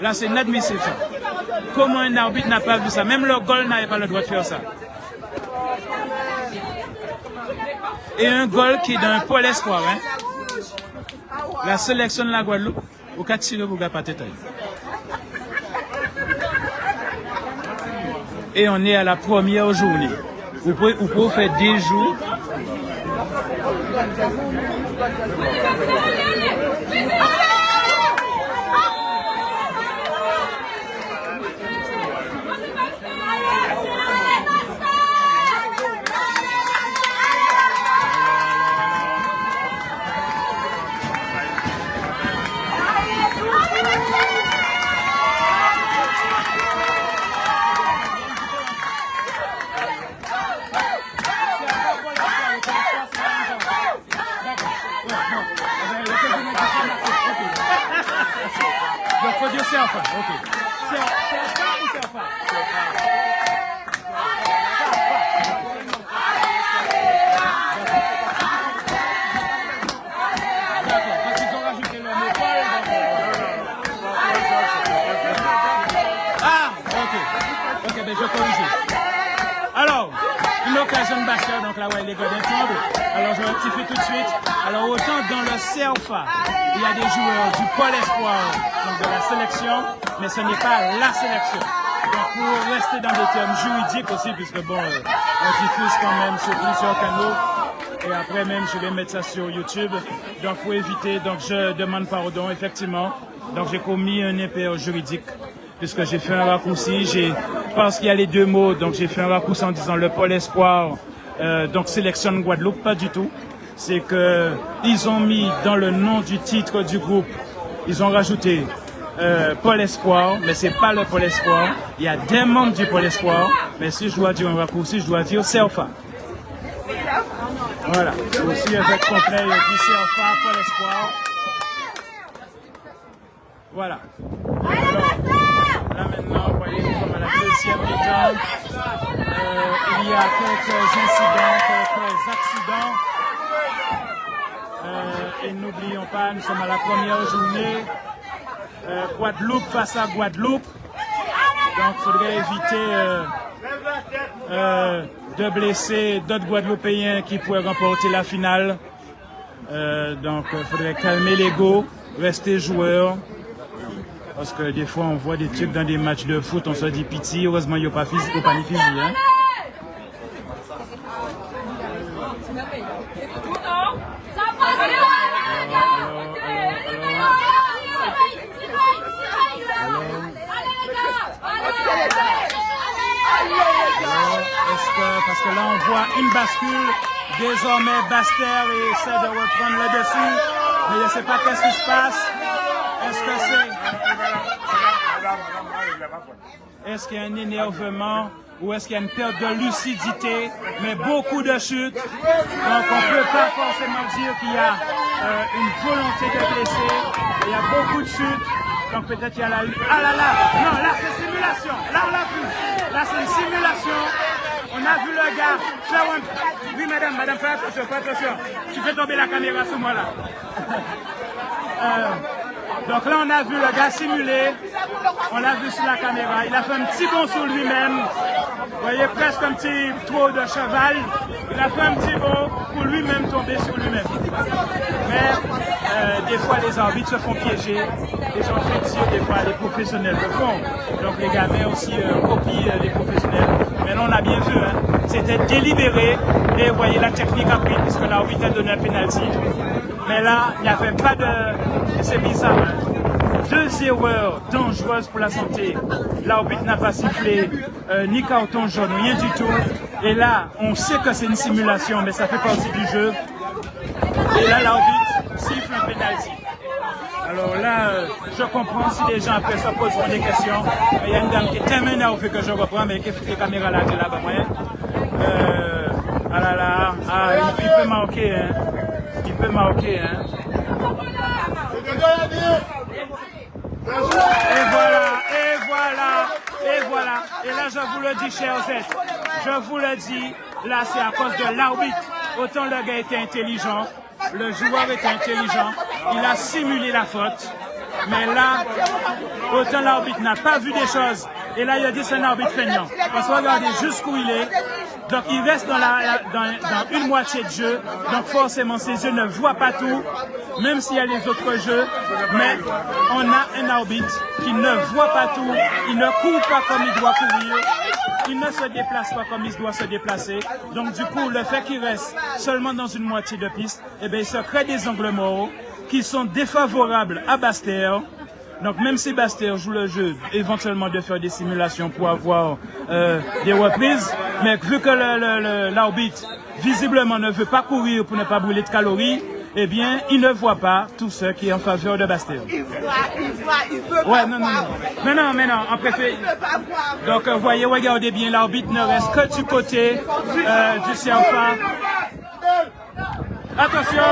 Là, c'est inadmissible ça. Comment un arbitre n'a pas vu ça? Même le goal n'avait pas le droit de faire ça. Et un goal qui est d'un Pôle Espoir, hein. La sélection de la Guadeloupe, ou qu'à tirer Bouga pas tête. et on est à la première journée. Vous pouvez faire des jours. Donc, faut dire Serfa, ok. Serfa ou Serfa? D'accord, parce qu'ils ont rajouté le mot Paul. Ah, ok. Ok, ben je corrige. Alors, une occasion de Bastère, donc là, ouais, les gars d'entendre. Alors, je rectifie tout de suite. Alors, autant dans le Serfa, il y a des joueurs du Pôle Espoir, donc de la sélection, mais ce n'est pas la sélection. Donc, pour rester dans des termes juridiques aussi, puisque bon, on diffuse quand même sur plusieurs canaux, et après même, je vais mettre ça sur YouTube. Donc, pour éviter, donc je demande pardon, effectivement. Donc, j'ai commis un impair juridique, puisque j'ai fait un raccourci, parce qu'il y a les deux mots, donc j'ai fait un raccourci en disant le Pôle Espoir, donc sélectionne Guadeloupe, pas du tout. C'est que ils ont mis dans le nom du titre du groupe, ils ont rajouté Pôle Espoir, mais c'est pas le Pôle Espoir. Il y a des membres du Pôle Espoir, mais si je dois dire un raccourci, je dois dire Serfa. Voilà, c'est aussi avec complet du Serfa, Pôle Espoir. Voilà. Alors, là maintenant, vous voyez, nous sommes à la deuxième mi-temps. Il y a quelques incidents, quelques accidents. Et n'oublions pas, nous sommes à la première journée. Guadeloupe face à Guadeloupe. Donc il faudrait éviter de blesser d'autres Guadeloupéens qui pourraient remporter la finale. Donc il faudrait calmer l'ego, rester joueur. Parce que des fois on voit des trucs dans des matchs de foot, on se dit pitié, heureusement il n'y a pas physique, pas ni physique. Hein? Parce que là on voit une bascule, désormais Bastère essaie de reprendre le dessus, mais je ne sais pas qu'est-ce qui se passe. Est-ce qu'il y a un énervement ou est-ce qu'il y a une perte de lucidité, mais beaucoup de chutes. Donc on ne peut pas forcément dire qu'il y a une volonté de blesser. Il y a beaucoup de chutes. Donc peut-être qu'il y a la... Ah là là! Non, là c'est simulation. Là on l'a vu. Là c'est une simulation. On a vu le gars faire un... Oui madame, fais attention. Tu fais tomber la caméra sur moi là. Donc là on a vu le gars simuler. On l'a vu sur la caméra. Il a fait un petit bond sur lui-même. Vous voyez, presque un petit trot de cheval. Il a fait un petit bond pour lui-même tomber sur lui-même. Mais des fois les arbitres se font piéger. Les gens fictifs, des fois les professionnels le font. Donc les gamins aussi copient les professionnels. Mais là on a bien vu, hein. C'était délibéré. Et vous voyez la technique a pris puisque l'arbitre a donné un penalty. Mais là, il n'y avait pas de... C'est bizarre, hein. 2 erreurs dangereuses pour la santé. L'arbitre n'a pas sifflé ni carton jaune, rien du tout. Et là, on sait que c'est une simulation, mais ça fait partie du jeu. Et là, l'arbitre siffle un penalty. Alors là, je comprends si les gens après ça poseront des questions. Mais il y a une dame qui est tellement énervée que je reprends, mais qui fait les caméras là, de là-bas. Ah là là, ah, il peut marquer, hein. Il peut marquer, hein. Et voilà. Et là, je vous le dis, chers êtres, je vous le dis, là, c'est à cause de l'arbitre. Autant le gars était intelligent, le joueur était intelligent, il a simulé la faute. Mais là, autant l'arbitre n'a pas vu des choses. Et là, il a dit c'est un arbitre feignant. Parce que regardez jusqu'où il est. Donc, il reste dans une moitié de jeu. Donc, forcément, ses yeux ne voient pas tout, même s'il y a les autres jeux. Mais on a un arbitre qui ne voit pas tout. Il ne court pas comme il doit courir. il ne se déplace pas comme il doit se déplacer. Donc du coup, le fait qu'il reste seulement dans une moitié de piste, eh bien, il se crée des angles morts qui sont défavorables à Bastère. Donc même si Bastère joue le jeu, éventuellement de faire des simulations pour avoir des reprises, mais vu que l'arbitre visiblement ne veut pas courir pour ne pas brûler de calories, eh bien, il ne voit pas tout ce qui est en faveur de Bastère. Il veut Ouais, pas non, voir. mais non, en préfet. Il veut pas voir. Donc, voyez, regardez bien, l'arbitre ne reste que du côté du Serfa. Attention.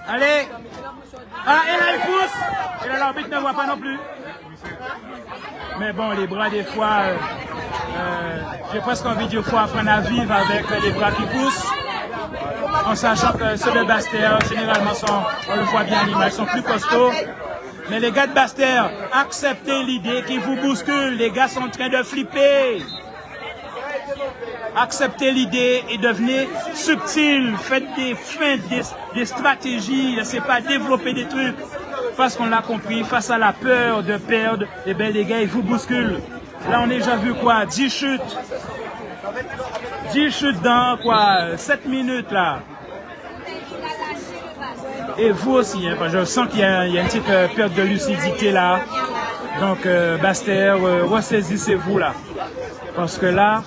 Allez. Ah, et là, il pousse. Et là, l'arbitre ne voit pas non plus. Mais bon, les bras, des fois, j'ai presque envie de fois apprendre à vivre avec les bras qui poussent. En sachant que ceux de Bastère, généralement, on le voit bien à l'image, sont plus costauds. Mais les gars de Bastère, acceptez l'idée qu'ils vous bousculent. Les gars sont en train de flipper. Acceptez l'idée et devenez subtil. Faites des feintes, des stratégies. Ne sais pas, développer des trucs. Parce qu'on l'a compris, face à la peur de perdre, eh bien les gars, ils vous bousculent. Là, on a déjà vu quoi? 10 chutes. 10 chutes dans quoi? 7 minutes là. Et vous aussi, hein, je sens qu'il y a une petite perte de lucidité là. Donc Bastère, ressaisissez-vous là. Parce que là,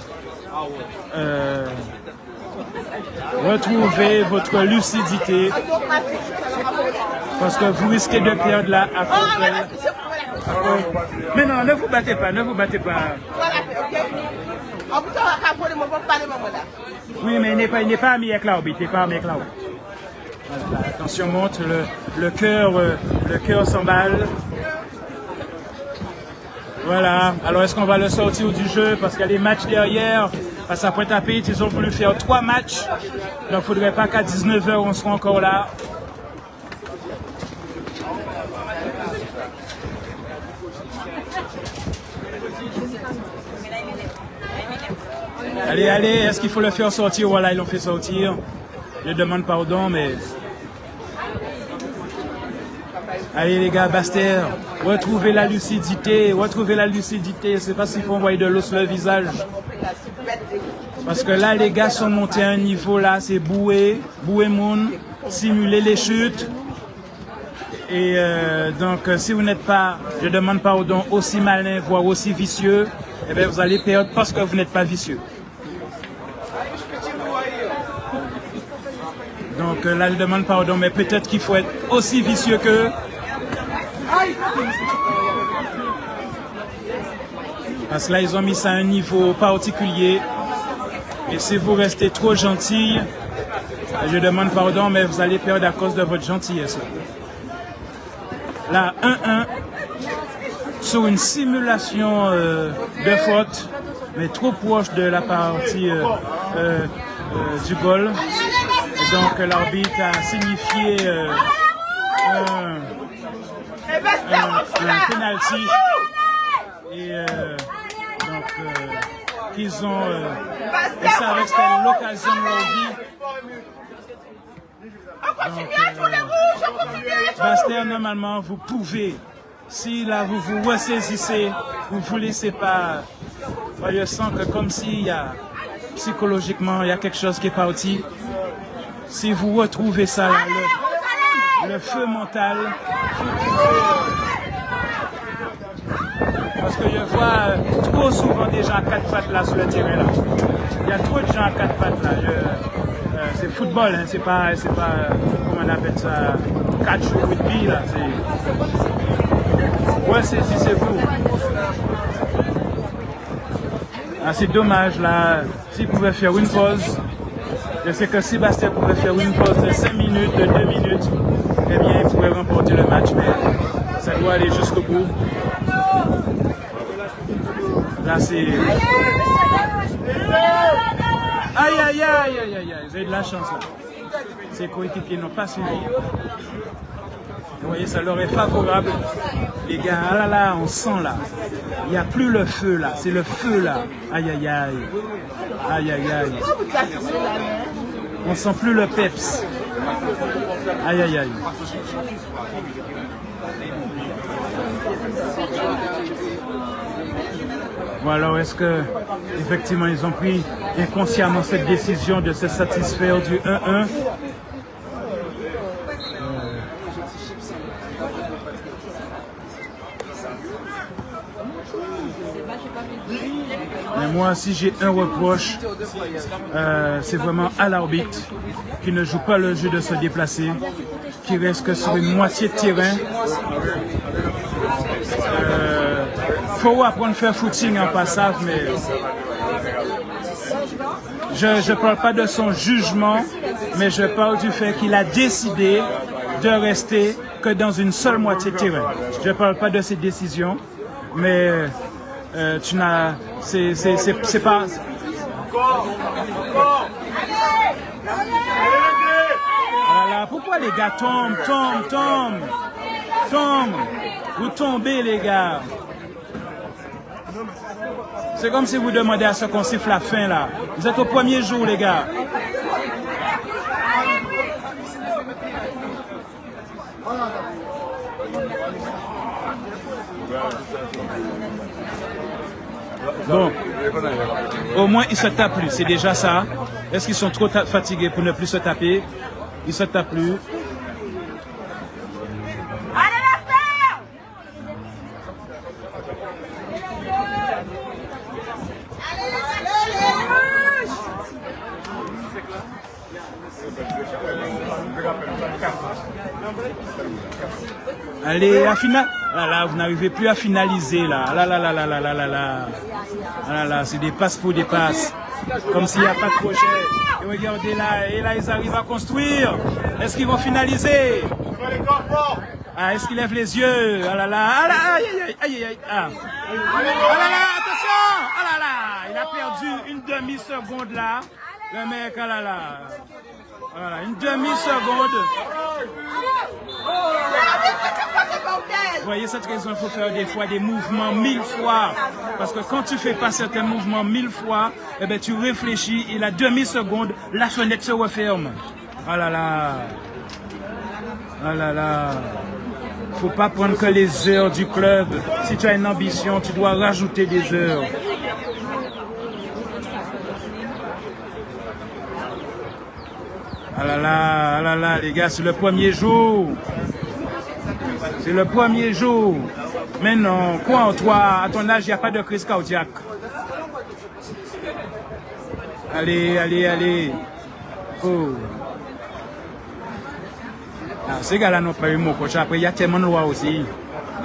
retrouvez votre lucidité. Parce que vous risquez de perdre là à cause. Mais non, ne vous battez pas, ne vous battez pas. Oui, mais il n'est pas ami avec l'arbitre, il n'est pas ami avec l'arbitre. Voilà, attention, monte, le cœur s'emballe. Voilà, alors est-ce qu'on va le sortir du jeu parce qu'il y a des matchs derrière, face à Pointe-à-Pitre, ils ont voulu faire 3 matchs, donc il ne faudrait pas qu'à 19h on soit encore là. Allez, allez, est-ce qu'il faut le faire sortir? Voilà, ils l'ont fait sortir. Je demande pardon, mais... Allez les gars, Bastère, retrouvez la lucidité, c'est pas s'il faut envoyer de l'eau sur le visage. Parce que là, les gars sont montés à un niveau là, c'est boué moun, simuler les chutes. Et donc, si vous n'êtes pas, je demande pardon, aussi malin, voire aussi vicieux, eh bien, vous allez perdre parce que vous n'êtes pas vicieux. Donc là, je demande pardon, mais peut-être qu'il faut être aussi vicieux qu'eux. Parce que là, ils ont mis ça à un niveau particulier. Et si vous restez trop gentil, je demande pardon, mais vous allez perdre à cause de votre gentillesse. Là, 1-1 sur une simulation de faute, mais trop proche de la partie du goal. Et donc l'arbitre a signifié un penalty. Et donc qu'ils ont ils savaient que c'était l'occasion de leur vie. Bastère, normalement, vous pouvez, si là vous vous ressaisissez, vous ne vous laissez pas. Je sens que comme s'il y a, psychologiquement, il y a quelque chose qui est parti. Si vous retrouvez ça, là, le feu mental, parce que je vois trop souvent des gens à 4 pattes là sur le terrain là. Il y a trop de gens à 4 pattes là. C'est football, hein, c'est pas comment on appelle ça, catch rugby là. Ouais, c'est vous. Ah, c'est dommage là. S'il pouvait faire une pause, je sais que Sébastien pouvait faire une pause de 5 minutes, de 2 minutes, eh bien il pourrait remporter le match, mais ça doit aller jusqu'au bout. Là c'est... Aïe aïe aïe aïe aïe aïe, vous avez de la chance là. Ces coéquipiers n'ont pas suivi. Vous voyez, ça leur est favorable. Les gars, ah là là, on sent là. Il n'y a plus le feu là, c'est le feu là. Aïe aïe aïe. Aïe aïe aïe. On sent plus le peps. Aïe aïe aïe. Ou alors est-ce que effectivement ils ont pris inconsciemment cette décision de se satisfaire du 1-1? Mais moi, si j'ai un reproche, c'est vraiment à l'arbitre qui ne joue pas le jeu de se déplacer, qui reste que sur une moitié de terrain. Faut apprendre à faire footing en passage, mais je ne parle pas de son jugement, mais je parle du fait qu'il a décidé de rester que dans une seule moitié de terrain. Je ne parle pas de ses décisions, mais tu n'as... C'est pas... Voilà, pourquoi les gars tombent? Vous tombez les gars. C'est comme si vous demandez à ce qu'on siffle la fin là. Vous êtes au premier jour les gars. Bon, au moins ils se tapent plus, c'est déjà ça. Est-ce qu'ils sont trop fatigués pour ne plus se taper? Ils se tapent plus. Allez, à finale. Là, vous n'arrivez plus à finaliser là. Là, c'est des passes pour des passes. Comme s'il n'y a pas de projet. Et regardez là, et là ils arrivent à construire. Est-ce qu'ils vont finaliser? Ah, est-ce qu'ils lèvent les yeux? Ah là là, aïe. Ah là là, attention! Ah là là, il a perdu une demi-seconde là. Le mec, ah là là. Voilà, une demi-seconde. Vous voyez cette raison, il faut faire des fois des mouvements 1000 fois. Parce que quand tu ne fais pas certains mouvements 1000 fois, eh ben, tu réfléchis et la demi-seconde, la fenêtre se referme. Ah là là. Ah là là. Faut pas prendre que les heures du club. Si tu as une ambition, tu dois rajouter des heures. Ah là là, les gars, c'est le premier jour. C'est le premier jour. Mais non, quoi en toi? À ton âge, il n'y a pas de crise cardiaque. Allez. Oh. Ah, ces gars-là n'ont pas eu mon coach. Après, il y a tellement de lois aussi.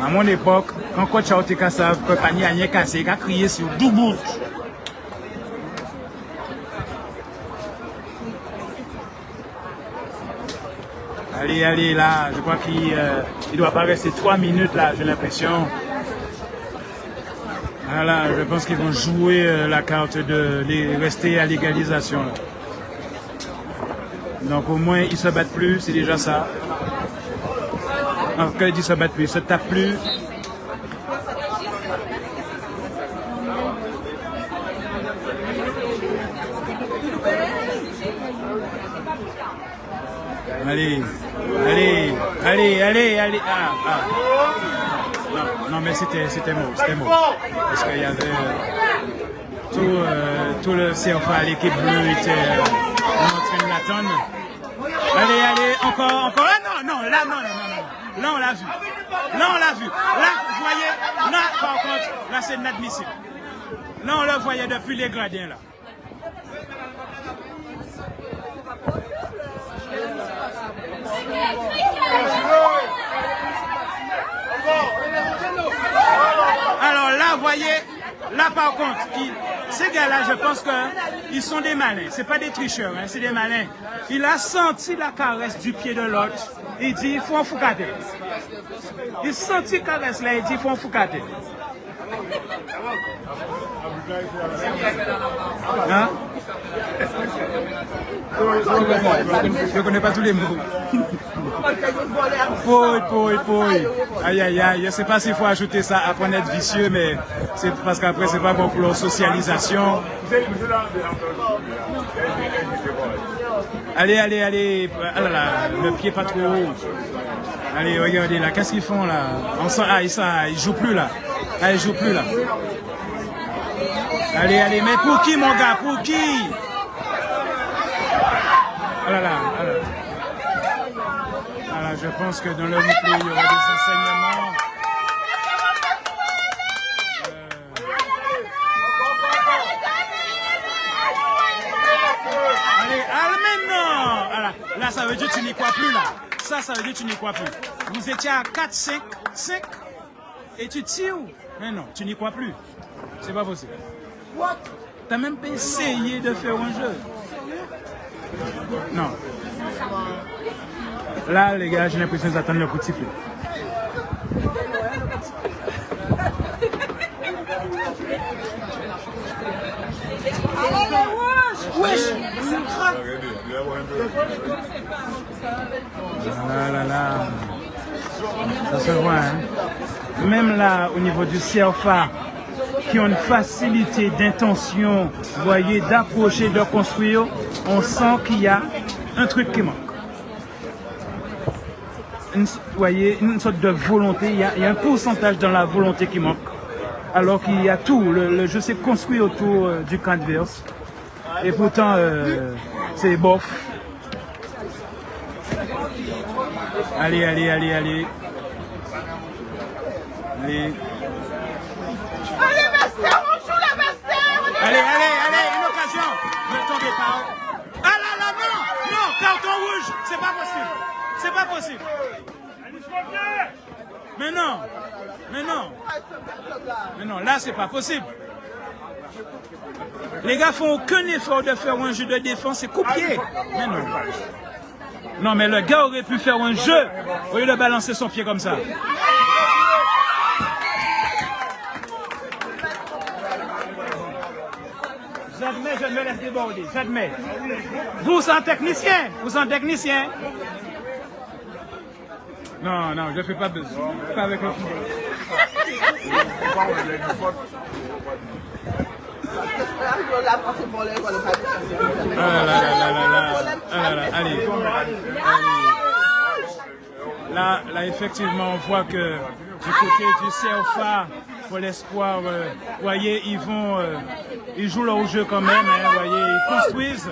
À mon époque, quand coach a été cassé, compagnie a rien cassé, il a crié sur Doubout. Allez, là, je crois qu'il ne doit pas rester 3 minutes, là, j'ai l'impression. Voilà, je pense qu'ils vont jouer la carte de rester à l'égalisation. Donc au moins, ils ne se battent plus, c'est déjà ça. En fait, ils ne se battent plus, ils ne se tapent plus. Allez. Non, mais c'était mort. Parce qu'il y avait tout le CFA à l'équipe bleue était en train de l'attendre. Allez, encore. Ah non. Là, on l'a vu. Là, vous voyez, là, par contre, là, c'est inadmissible. Là, on le voyait depuis les gradins, là. Alors là, vous voyez, là par contre, ces gars-là, je pense qu'ils sont des malins. C'est pas des tricheurs, hein, c'est des malins. Il a senti la caresse du pied de l'autre. Il dit, il faut en foucater. Il sentit la caresse là, il dit, il faut en foucater. Hein? Je ne connais pas tous les mots. Poï. Aïe. Je ne sais pas s'il faut ajouter ça après être vicieux, mais c'est parce qu'après, c'est pas bon pour leur socialisation. Allez. Ah là là, le pied pas trop haut. Allez, regardez là, qu'est-ce qu'ils font là? Ils jouent plus là. Ils jouent plus là. Allez, allez, mais pour qui, mon gars? Pour qui? Ah là là, ah là. Ah là, je pense que dans le replay, il y aura des enseignements. Allez, maintenant! Ah là, là, ça veut dire que tu n'y crois plus, là. Ça veut dire que tu n'y crois plus. Vous étiez à 4, 5, et tu tires. Mais non, tu n'y crois plus. C'est pas possible. T'as même pas essayé de faire un jeu. Non. Là, les gars, j'ai l'impression qu'ils attendent le coup de sifflet. Là, là, là. Ça se voit, hein. Même là, au niveau du CFA, qui ont une facilité d'intention, vous voyez, d'approcher, de construire, on sent qu'il y a un truc qui manque. Vous voyez, une sorte de volonté, il y a un pourcentage dans la volonté qui manque. Alors qu'il y a tout, le jeu s'est construit autour du camp adverse. Et pourtant, c'est bof. Allez, allez, allez, allez. Allez. Allez, allez, allez, une occasion. Ne tombez pas. Ah là là, non, non, carton rouge, c'est pas possible. C'est pas possible. Mais non, mais non. Mais non, là, c'est pas possible. Les gars font aucun effort de faire un jeu de défense, c'est coupier. Mais non. Non, mais le gars aurait pu faire un jeu au lieu de balancer son pied comme ça. J'admets, je me laisse déborder, j'admets. Vous en technicien, Non, non, je ne fais pas besoin. Pas avec le football. Allez. Là, effectivement, on voit que du côté du CFA, pour l'espoir, voyez, ils jouent leur jeu quand même, hein, voyez, ils construisent.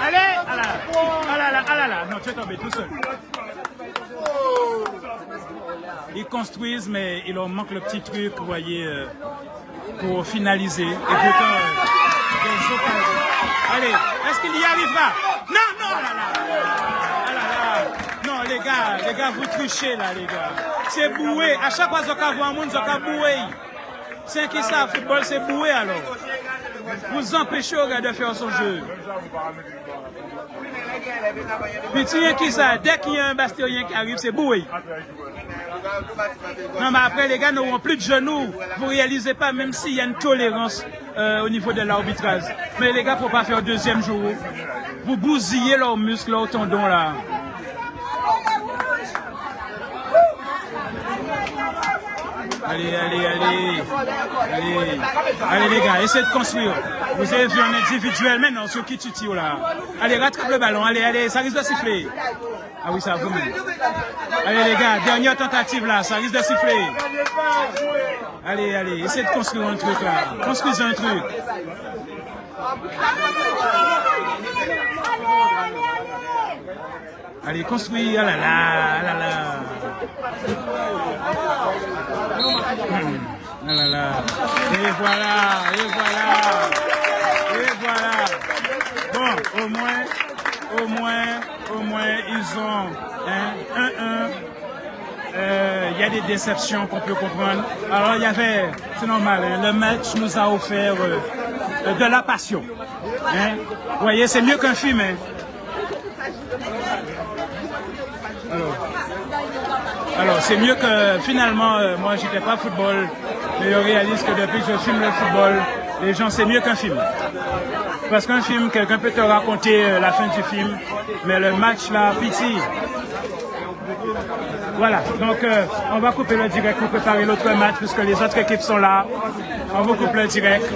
Allez, ah là, non, tu es tombé tout seul. Ils construisent, mais il leur manque le petit truc, vous voyez, pour finaliser. Et pourtant, allez, est-ce qu'il y arrivera? Non, non, les gars, vous trichez là, les gars. C'est boué. À chaque fois que vous avez un monde, vous avez boué. C'est qui ça, football, c'est boué alors. Vous empêchez au gars de faire son jeu. Puis tu sais qui ça, dès qu'il y a un Bastillien qui arrive, c'est boué. Non, mais après, les gars n'auront plus de genoux. Vous ne réalisez pas, même s'il y a une tolérance au niveau de l'arbitrage. Mais les gars, pour ne pas faire deuxième jour, vous bousillez leurs muscles, leurs tendons là. Allez, les gars, essayez de construire. Vous avez vu un individuel maintenant sur qui tu tires là. Allez, rattrape le ballon, allez, ça risque de siffler. Ah oui, ça vous-même. Allez les gars, dernière tentative là, ça risque de siffler. Allez, essayez de construire un truc là. Construisez un truc. Allez, construis, ah là là. Ah là là. Et voilà. Bon, au moins, ils ont 1-1. Il y a des déceptions qu'on peut comprendre. Alors, c'est normal, hein, le match nous a offert de la passion. Hein? Vous voyez, c'est mieux qu'un film. Hein? Alors, c'est mieux que finalement, moi, j'étais pas football, mais je réalise que depuis que je filme le football, les gens, c'est mieux qu'un film. Parce qu'un film, quelqu'un peut te raconter la fin du film, mais le match, là, pitié. Voilà, donc on va couper le direct pour préparer l'autre match, puisque les autres équipes sont là. On va couper le direct.